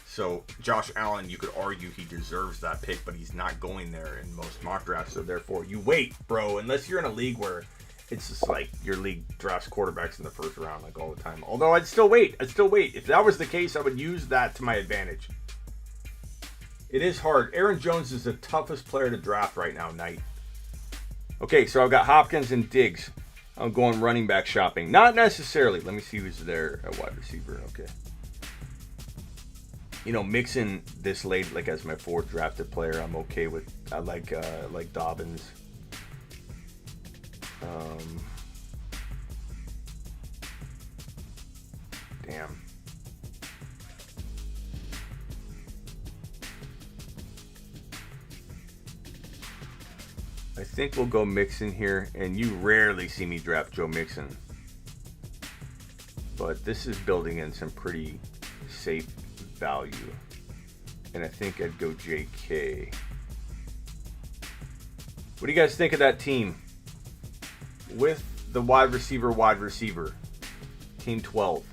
So Josh Allen, you could argue he deserves that pick, but he's not going there in most mock drafts. So therefore, you wait, bro. Unless you're in a league where it's just like your league drafts quarterbacks in the first round, like all the time. Although I'd still wait. If that was the case, I would use that to my advantage. It is hard. Aaron Jones is the toughest player to draft right now, Knight. Okay, so I've got Hopkins and Diggs. I'm going running back shopping. Not necessarily. Let me see who's there at wide receiver. Okay. Mixing this late, like as my fourth drafted player, I'm okay with. I like Dobbins. Damn. I think we'll go Mixon here, and you rarely see me draft Joe Mixon. But this is building in some pretty safe value. And I think I'd go JK. What do you guys think of that team? With the wide receiver. Team 12.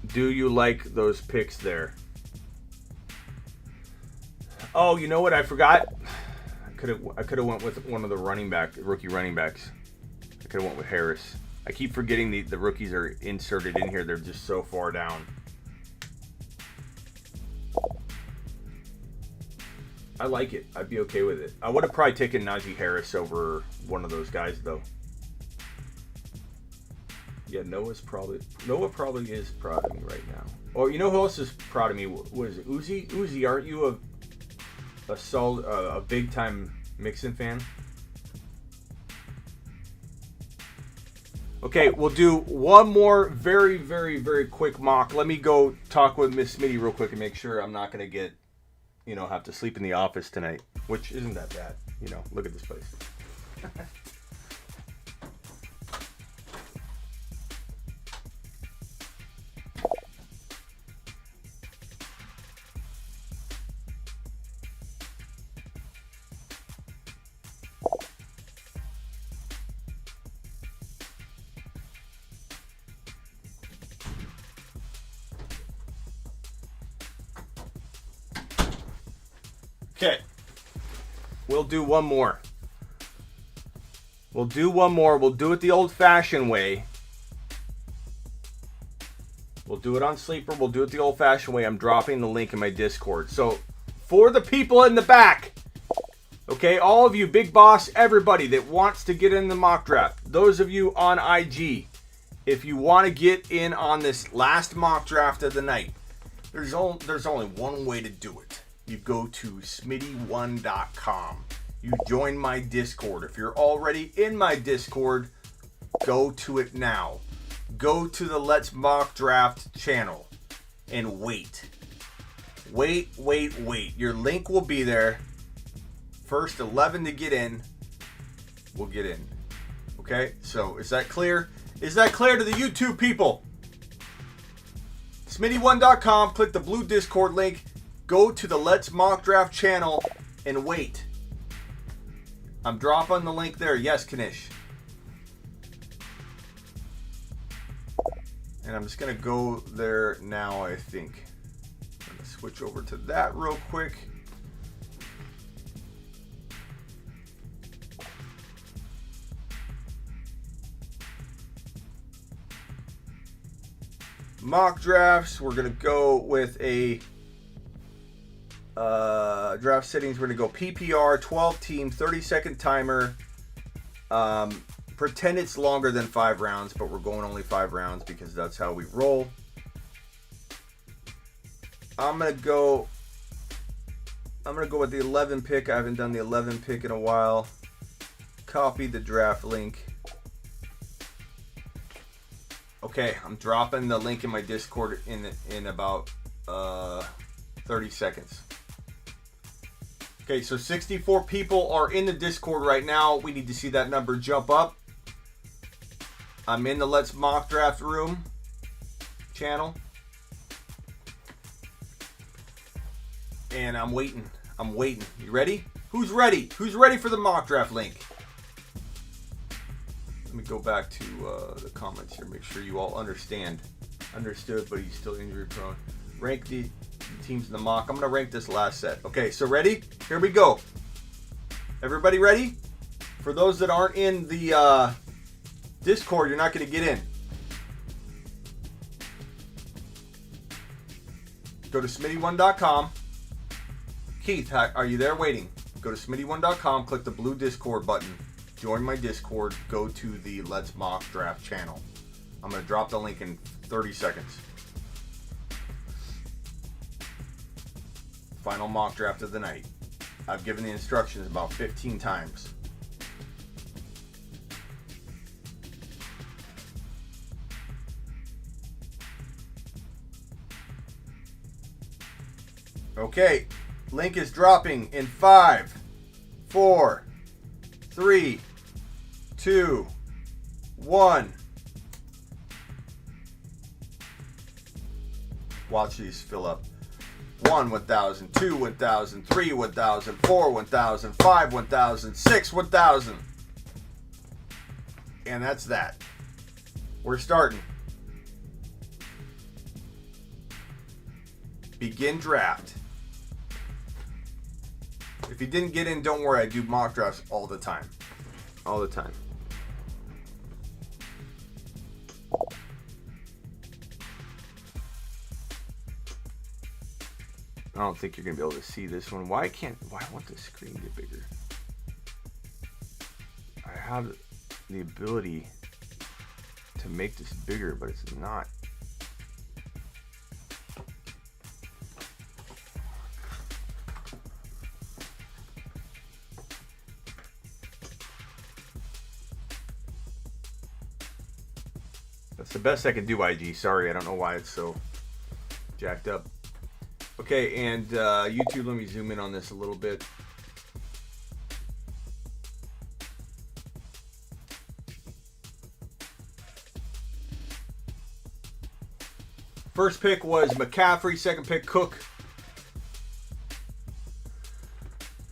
Do you like those picks there? Oh, you know what? I forgot. I could have went with one of the rookie running backs. I could have went with Harris. I keep forgetting the rookies are inserted in here. They're just so far down. I like it. I'd be okay with it. I would have probably taken Najee Harris over one of those guys, though. Yeah, Noah probably is proud of me right now. Oh, you know who else is proud of me? What is it? Uzi? Uzi, aren't you a big time Mixon fan? Okay, we'll do one more very, very, very quick mock. Let me go talk with Miss Smitty real quick and make sure I'm not going to get, have to sleep in the office tonight, which isn't that bad. Look at this place. Okay, we'll do one more. We'll do it the old-fashioned way. We'll do it on Sleeper. We'll do it the old-fashioned way. I'm dropping the link in my Discord. So, for the people in the back, okay, all of you, Big Boss, everybody that wants to get in the mock draft, those of you on IG, if you want to get in on this last mock draft of the night, there's only one way to do it. You go to smitty1.com. You join my Discord. If you're already in my Discord, go to it now. Go to the Let's Mock Draft channel and wait. Wait. Your link will be there. First 11 to get in will get in. Okay? So, is that clear? Is that clear to the YouTube people? Smitty1.com. Click the blue Discord link. Go to the Let's Mock Draft channel and wait. I'm dropping the link there. Yes, Kanish. And I'm just going to go there now, I think. I'm going to switch over to that real quick. Mock drafts. We're going to go with a draft settings. We're going to go PPR, 12 team, 30-second timer. Pretend it's longer than 5 rounds, but we're going only 5 rounds because that's how we roll. I'm gonna go with the 11 pick. I haven't done the 11 pick in a while. Copy the draft link. Okay, I'm dropping the link in my Discord in about 30 seconds. Okay, so 64 people are in the Discord right now. We need to see that number jump up. I'm in the Let's Mock Draft room channel. And I'm waiting. You ready? Who's ready? Who's ready for the mock draft link? Let me go back to the comments here. Make sure you all understood, but he's still injury prone. Rank the teams in the mock. I'm going to rank this last set. Okay, so ready? Here we go. Everybody ready? For those that aren't in the Discord, you're not going to get in. Go to smitty1.com. Keith, are you there waiting? Go to smitty1.com, click the blue Discord button, join my Discord, go to the Let's Mock Draft channel. I'm going to drop the link in 30 seconds. Final mock draft of the night. I've given the instructions about 15 times. Okay, link is dropping in 5, 4, 3, 2, 1. Watch these fill up. 1, 1,000, 2, 1,000, 3, 1,000, 4, 1,000, 5, 1,000, 6, 1,000. And that's that. We're starting. Begin draft. If you didn't get in, don't worry. I do mock drafts all the time. All the time. I don't think you're going to be able to see this one. Why won't the screen get bigger? I have the ability to make this bigger, but it's not. That's the best I can do, IG. Sorry, I don't know why it's so jacked up. Okay, and YouTube, let me zoom in on this a little bit. First pick was McCaffrey. Second pick, Cook.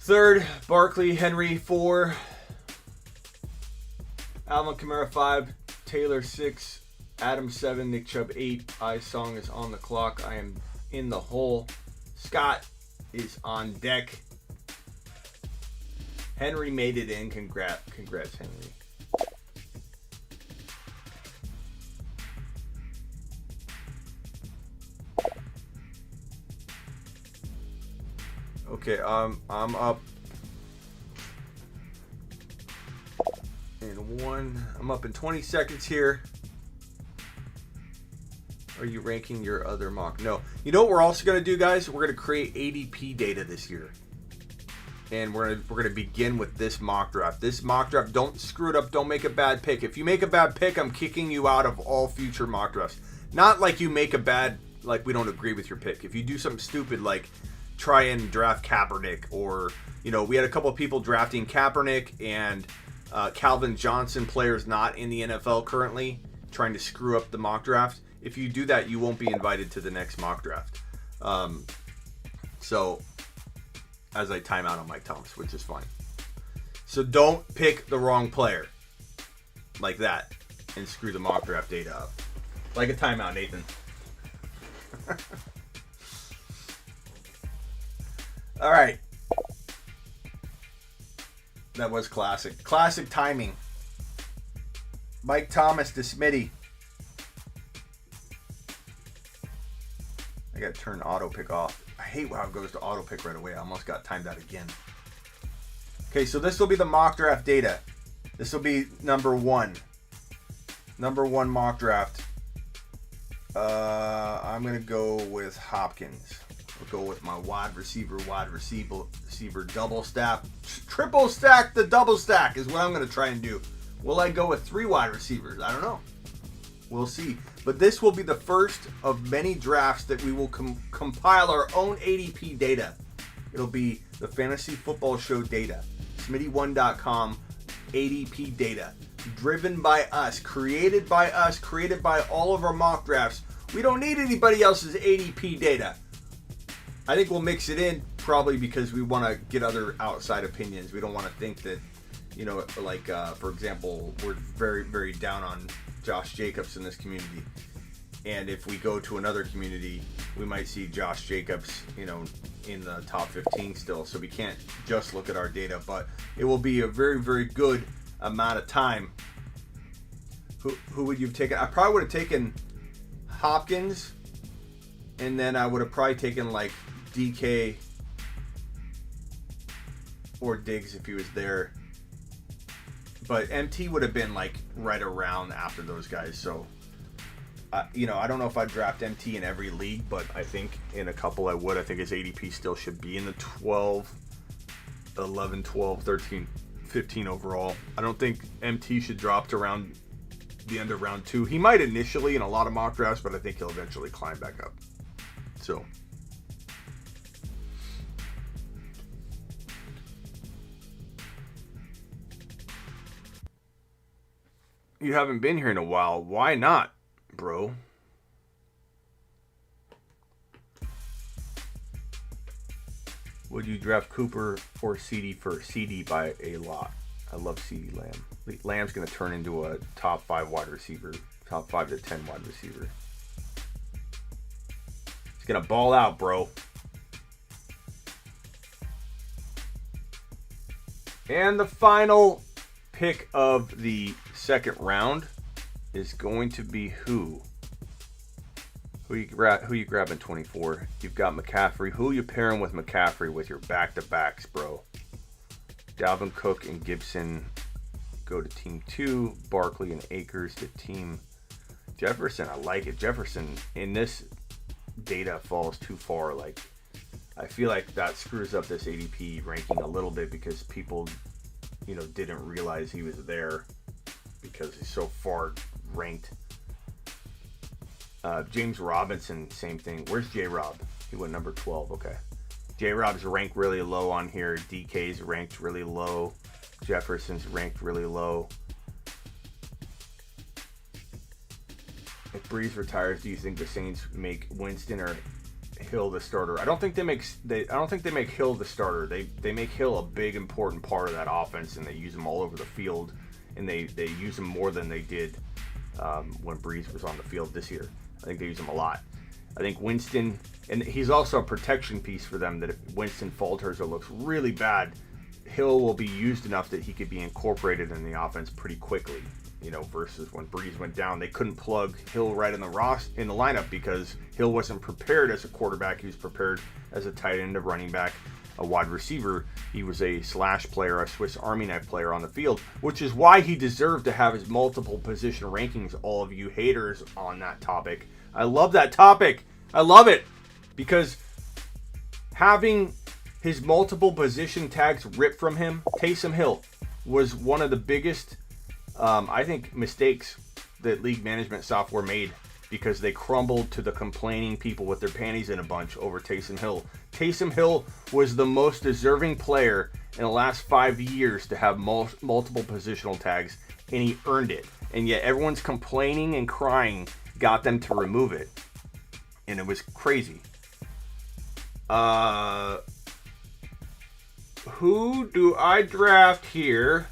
Third, Barkley. Henry, 4. Alvin Kamara, 5. Taylor, 6. Adam, 7. Nick Chubb, 8. Song is on the clock. I am in the hole. Scott is on deck. Henry made it in. Congrats, Henry. Okay, I'm up in 1. I'm up in 20 seconds here. Are you ranking your other mock? No. You know what we're also going to do, guys? We're going to create ADP data this year. And we're going to begin with this mock draft. This mock draft, don't screw it up. Don't make a bad pick. If you make a bad pick, I'm kicking you out of all future mock drafts. Not like you make a bad, like we don't agree with your pick. If you do something stupid like try and draft Kaepernick, or, you know, we had a couple of people drafting Kaepernick and Calvin Johnson, players not in the NFL currently, trying to screw up the mock draft. If you do that, you won't be invited to the next mock draft. So as I time out on Mike Thomas, which is fine. So don't pick the wrong player like that and screw the mock draft data up. Like a timeout, Nathan. All right. That was classic. Classic timing. Mike Thomas to Smitty. I got to turn auto pick off. I hate how it goes to auto pick right away. I almost got timed out again. Okay, so this will be the mock draft data. This will be number one. Number one mock draft. I'm going to go with Hopkins. I'll go with my wide receiver, double stack. Triple stack the double stack is what I'm going to try and do. Will I go with 3 wide receivers? I don't know. We'll see. But this will be the first of many drafts that we will compile our own ADP data. It'll be the Fantasy Football Show data. Smitty1.com ADP data. Driven by us, created by all of our mock drafts. We don't need anybody else's ADP data. I think we'll mix it in probably because we want to get other outside opinions. We don't want to think that, you know, like, for example, we're very, very down on Josh Jacobs in this community. And if we go to another community, we might see Josh Jacobs, you know, in the top 15 still. So we can't just look at our data, but it will be a very, very good amount of time. Who would you have taken? I probably would have taken Hopkins, and then I would have probably taken like DK or Diggs if he was there. But MT would have been like right around after those guys. So, you know, I don't know if I'd draft MT in every league, but I think in a couple I would. I think his ADP still should be in the 11, 12, 13, 15 overall. I don't think MT should drop to around the end of round 2. He might initially in a lot of mock drafts, but I think he'll eventually climb back up. So, you haven't been here in a while. Why not, bro? Would you draft Cooper or CD first? CD by a lot. I love CD Lamb. Lamb's going to turn into a top 5 wide receiver. Top 5 to 10 wide receiver. He's going to ball out, bro. And the final pick of the second round is going to be who? Who you grabbing 24? You've got McCaffrey. Who you pairing with McCaffrey with your back-to-backs, bro? Dalvin Cook and Gibson go to team 2. Barkley and Akers to team Jefferson. I like it. Jefferson in this data falls too far. Like, I feel like that screws up this ADP ranking a little bit because people, you know, didn't realize he was there because he's so far ranked. James Robinson, same thing. Where's J-Rob? He went number 12. Okay. J-Rob's ranked really low on here. DK's ranked really low. Jefferson's ranked really low. If Breeze retires, do you think the Saints make Winston or Hill the starter? I don't think they make Hill the starter. They make Hill a big important part of that offense, and they use him all over the field, and they use him more than they did when Breeze was on the field this year. I think they use him a lot. I think Winston, and he's also a protection piece for them, that if Winston falters or looks really bad, Hill will be used enough that he could be incorporated in the offense pretty quickly. You know, versus when Breeze went down, they couldn't plug Hill right in the lineup because Hill wasn't prepared as a quarterback. He was prepared as a tight end, a running back, a wide receiver. He was a slash player, a Swiss Army knife player on the field, which is why he deserved to have his multiple position rankings. All of you haters on that topic. I love that topic. I love it because having his multiple position tags ripped from him, Taysom Hill, was one of the biggest, I think, mistakes that league management software made because they crumbled to the complaining people with their panties in a bunch over Taysom Hill. Taysom Hill was the most deserving player in the last 5 years to have multiple positional tags, and he earned it. And yet everyone's complaining and crying got them to remove it. And it was crazy. Who do I draft here?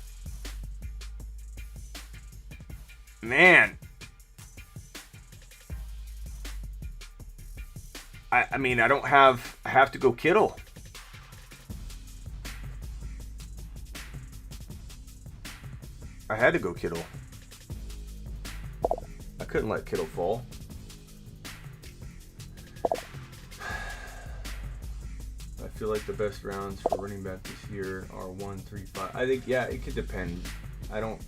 Man. I mean, I have to go Kittle. I had to go Kittle. I couldn't let Kittle fall. I feel like the best rounds for running back this year are 1, 3, 5. I think, yeah, it could depend. I don't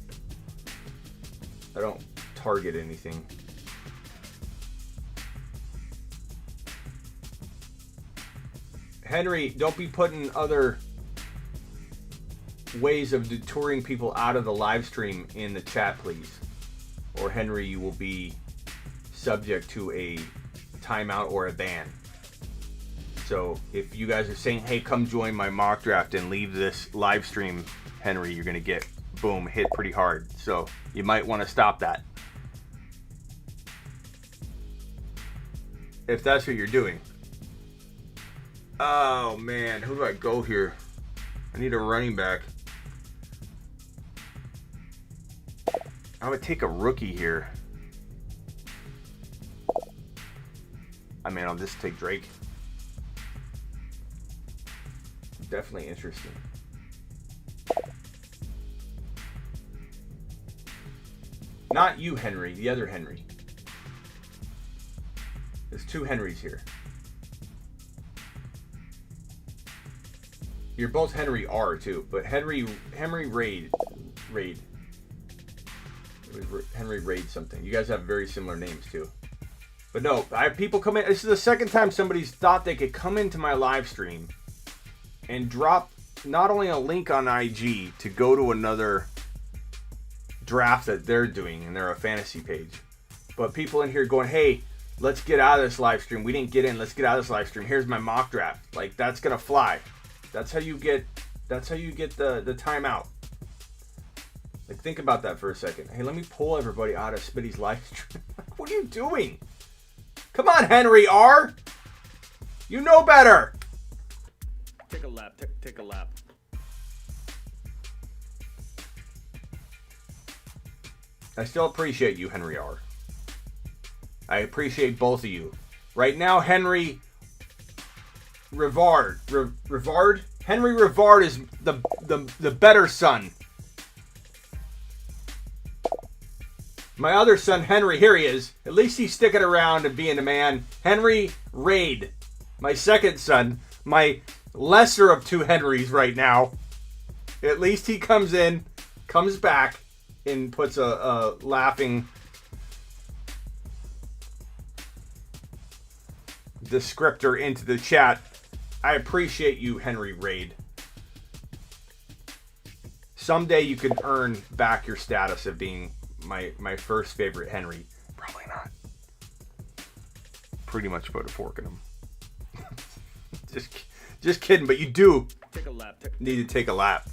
target anything. Henry, don't be putting other ways of detouring people out of the live stream in the chat, please. Or Henry, you will be subject to a timeout or a ban. So if you guys are saying, hey, come join my mock draft and leave this live stream, Henry, you're going to get, boom, hit pretty hard. So you might want to stop that. If that's what you're doing. Oh, man. Who do I go here? I need a running back. I would take a rookie here. I mean, I'll just take Drake. Definitely interesting. Not you, Henry. The other Henry. There's two Henrys here. You're both Henry R too, but Henry Raid. It was Henry Raid something. You guys have very similar names too. But no, I have people come in. This is the second time somebody's thought they could come into my live stream and drop not only a link on IG to go to another draft that they're doing, and they're a fantasy page, but people in here going, hey, let's get out of this live stream. We didn't get in. Let's get out of this live stream. Here's my mock draft. Like, that's gonna fly. That's how you get the timeout. Like, think about that for a second. Hey, let me pull everybody out of Smitty's live stream. What are you doing? Come on, Henry R. You know better. Take a lap. Take a lap. I still appreciate you, Henry R. I appreciate both of you. Right now, Henry Rivard. Rivard? Henry Rivard is the better son. My other son, Henry, here he is. At least he's sticking around and being a man. Henry Raid. My second son. My lesser of two Henrys right now. At least he comes in, comes back, and puts a laughing descriptor into the chat. I appreciate you, Henry Raid. Someday you can earn back your status of being my first favorite Henry. Probably not. Pretty much put a fork in him. Just kidding, but you do Take a lap. need to take a lap.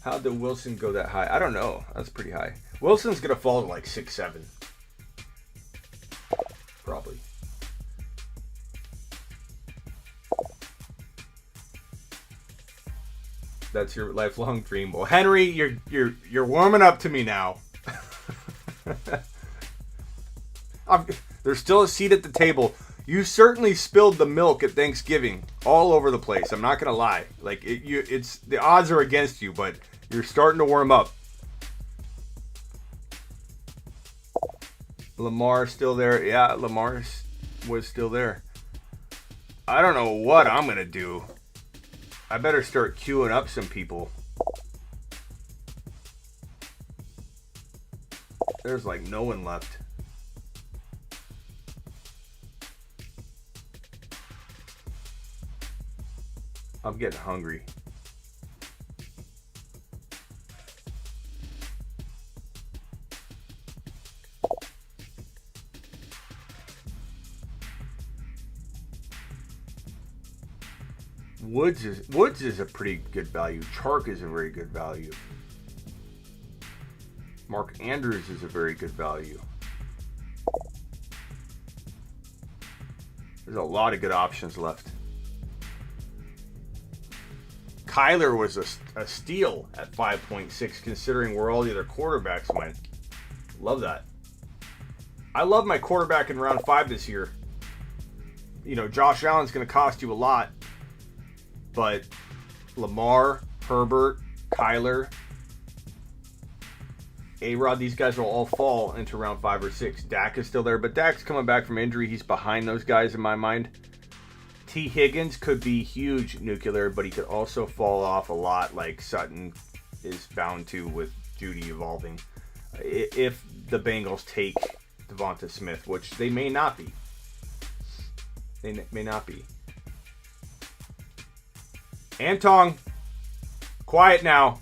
How did Wilson go that high? I don't know. That's pretty high. Wilson's going to fall to like 6'7". Probably. That's your lifelong dream. Well, Henry, you're warming up to me now. There's still a seat at the table. You certainly spilled the milk at Thanksgiving all over the place. I'm not gonna lie. Like it's the odds are against you, but you're starting to warm up. Lamar still there? Yeah, Lamar was still there. I don't know what I'm gonna do. I better start queuing up some people. There's like no one left. I'm getting hungry. Woods is a pretty good value. Chark is a very good value. Mark Andrews is a very good value. There's a lot of good options left. Kyler was a steal at 5.6, considering where all the other quarterbacks went. Love that. I love my quarterback in round 5 this year. You know, Josh Allen's going to cost you a lot, but Lamar, Herbert, Kyler, A-Rod, these guys will all fall into round 5 or 6. Dak is still there, but Dak's coming back from injury. He's behind those guys in my mind. T. Higgins could be huge nuclear, but he could also fall off a lot like Sutton is bound to with Judy evolving. If the Bengals take Devonta Smith, which they may not be. They may not be. Anton, quiet now.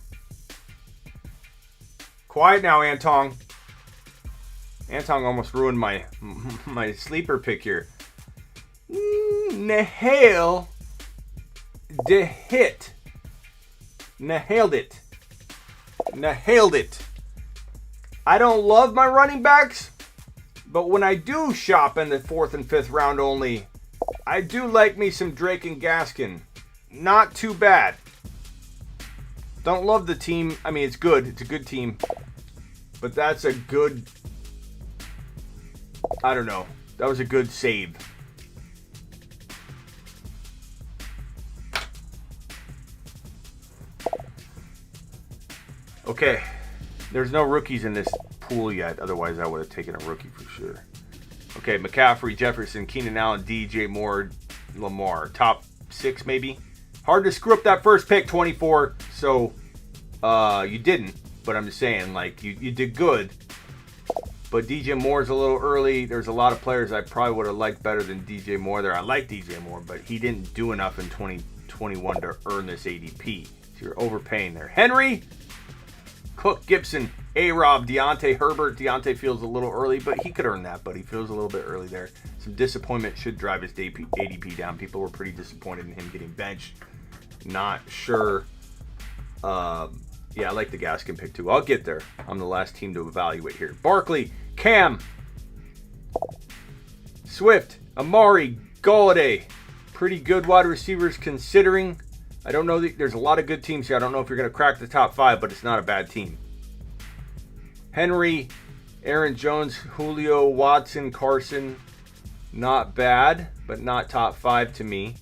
Quiet now, Anton. Anton almost ruined my sleeper pick here. Nail the hit. Nailed it. Nailed it. I don't love my running backs, but when I do shop in the 4th and 5th round only, I do like me some Drake and Gaskin. Not too bad. Don't love the team. I mean, it's good. It's a good team. But that's a good... I don't know. That was a good save. Okay. There's no rookies in this pool yet. Otherwise, I would have taken a rookie for sure. Okay, McCaffrey, Jefferson, Keenan Allen, DJ Moore, Lamar. Top 6 maybe. Hard to screw up that first pick, 24. So, you didn't. But I'm just saying, like, you did good. But DJ Moore's a little early. There's a lot of players I probably would have liked better than DJ Moore there. I like DJ Moore, but he didn't do enough in 2021 to earn this ADP. So you're overpaying there. Henry, Cook, Gibson, A-Rob, Deontay, Herbert. Deontay feels a little early, but he could earn that, but he feels a little bit early there. Some disappointment should drive his ADP down. People were pretty disappointed in him getting benched. Not sure. Yeah, I like the Gaskin pick too. I'll get there. I'm the last team to evaluate here. Barkley, Cam, Swift, Amari, Golladay. Pretty good wide receivers considering. I don't know. There's a lot of good teams here. I don't know if you're going to crack the top 5, but it's not a bad team. Henry, Aaron Jones, Julio, Watson, Carson. Not bad, but not top 5 to me.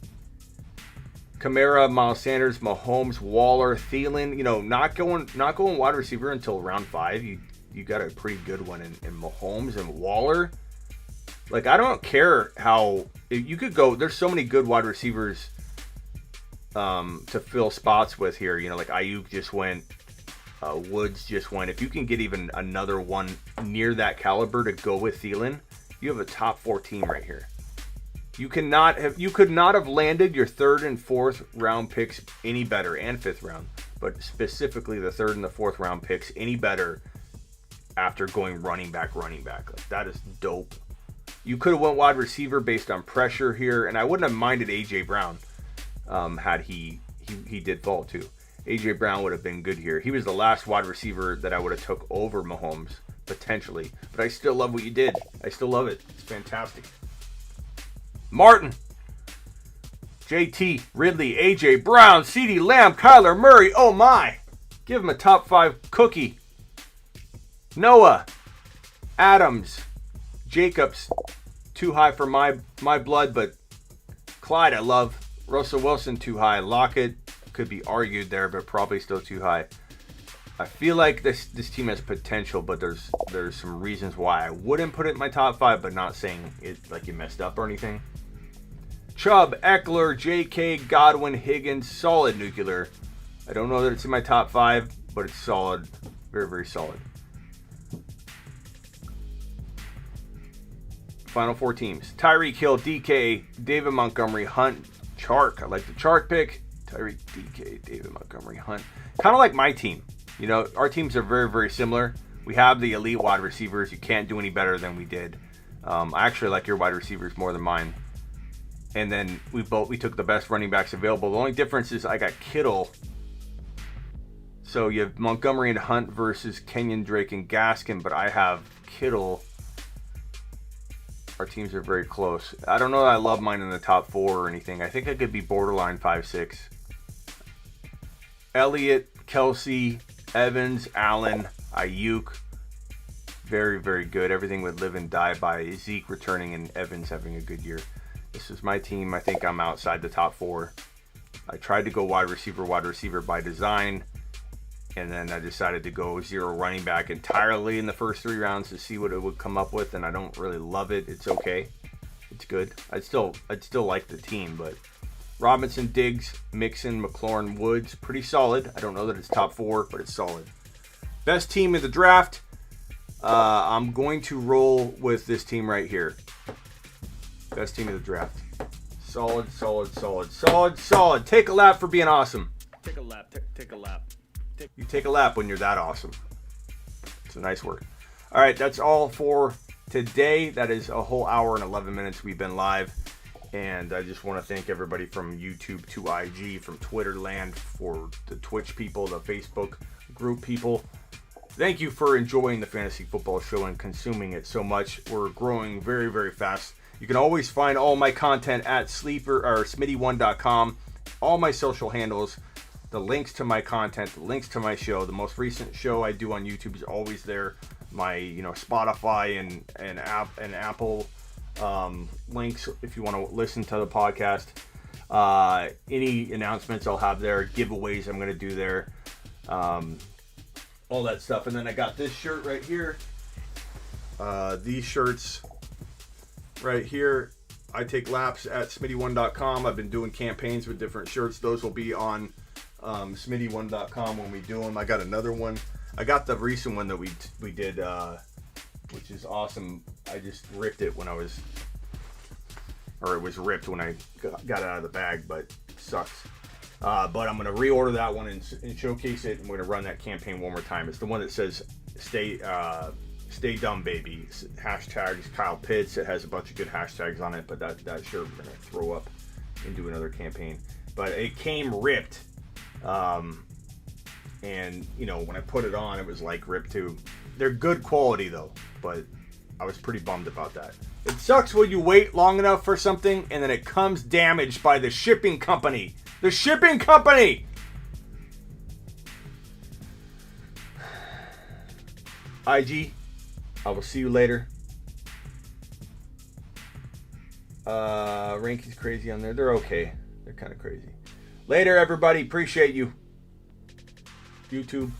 Kamara, Miles Sanders, Mahomes, Waller, Thielen. You know, not going wide receiver until round 5. You got a pretty good one in Mahomes and Waller. Like, I don't care how you could go. There's so many good wide receivers to fill spots with here. You know, like Ayuk just went, Woods just went. If you can get even another one near that caliber to go with Thielen, you have a top 4 team right here. You could not have landed your 3rd and 4th round picks any better, and 5th round, but specifically the 3rd and the 4th round picks any better after going running back. Like, that is dope. You could have went wide receiver based on pressure here, and I wouldn't have minded AJ Brown had he did fall too. AJ Brown would have been good here. He was the last wide receiver that I would have took over Mahomes potentially, but I still love what you did. I still love it. It's fantastic. Martin, JT, Ridley, AJ Brown, CeeDee Lamb, Kyler Murray. Oh my. Give him a top 5 cookie. Noah, Adams, Jacobs. Too high for my blood, but Clyde I love. Russell Wilson too high. Lockett could be argued there, but probably still too high. I feel like this team has potential, but there's some reasons why I wouldn't put it in my top 5, but not saying it like you messed up or anything. Chubb, Eckler, JK, Godwin, Higgins, solid nuclear. I don't know that it's in my top 5, but it's solid. Very, very solid. Final 4 teams. Tyreek Hill, DK, David Montgomery, Hunt, Chark. I like the Chark pick. Tyreek, DK, David Montgomery, Hunt. Kind of like my team. You know, our teams are very, very similar. We have the elite wide receivers. You can't do any better than we did. I actually like your wide receivers more than mine. And then we took the best running backs available. The only difference is I got Kittle. So you have Montgomery and Hunt versus Kenyon, Drake, and Gaskin, but I have Kittle. Our teams are very close. I don't know that I love mine in the top 4 or anything. I think I could be borderline 5-6. Elliott, Kelsey, Evans, Allen, Ayuk. Very, very good. Everything would live and die by Zeke returning and Evans having a good year. This is my team. I think I'm outside the top 4. I tried to go wide receiver by design. And then I decided to go 0 running back entirely in the first 3 rounds to see what it would come up with. And I don't really love it. It's okay. It's good. I'd still like the team, but Robinson, Diggs, Mixon, McLaurin, Woods, pretty solid. I don't know that it's top 4, but it's solid. Best team in the draft. I'm going to roll with this team right here. Best team of the draft. Solid. Take a lap for being awesome. Take a lap. Take a lap. You take a lap when you're that awesome. It's a nice word. All right, that's all for today. That is a whole hour and 11 minutes we've been live. And I just want to thank everybody from YouTube to IG, from Twitter land, for the Twitch people, the Facebook group people. Thank you for enjoying the Fantasy Football Show and consuming it so much. We're growing very, very fast. You can always find all my content at Smitty1.com. All my social handles, the links to my content, the links to my show. The most recent show I do on YouTube is always there. My, Spotify and Apple links if you want to listen to the podcast. Any announcements I'll have there, giveaways I'm going to do there, all that stuff. And then I got this shirt right here. These shirts right here. I take laps at Smitty1.com. I've been doing campaigns with different shirts. Those will be on Smitty1.com when we do them. I got another one. I got the recent one that we did, which is awesome. I just ripped it when it was ripped when I got it out of the bag, but it sucks. But I'm going to reorder that one and showcase it, and we're going to run that campaign one more time. It's the one that says stay dumb, baby. Hashtags Kyle Pitts. It has a bunch of good hashtags on it, but that shirt we're going to throw up and do another campaign. But it came ripped. And when I put it on, it was like ripped too. They're good quality though, but I was pretty bummed about that. It sucks when you wait long enough for something and then it comes damaged by the shipping company. The shipping company! IG, I will see you later. Rankings crazy on there. They're okay. They're kind of crazy. Later, everybody. Appreciate you. YouTube.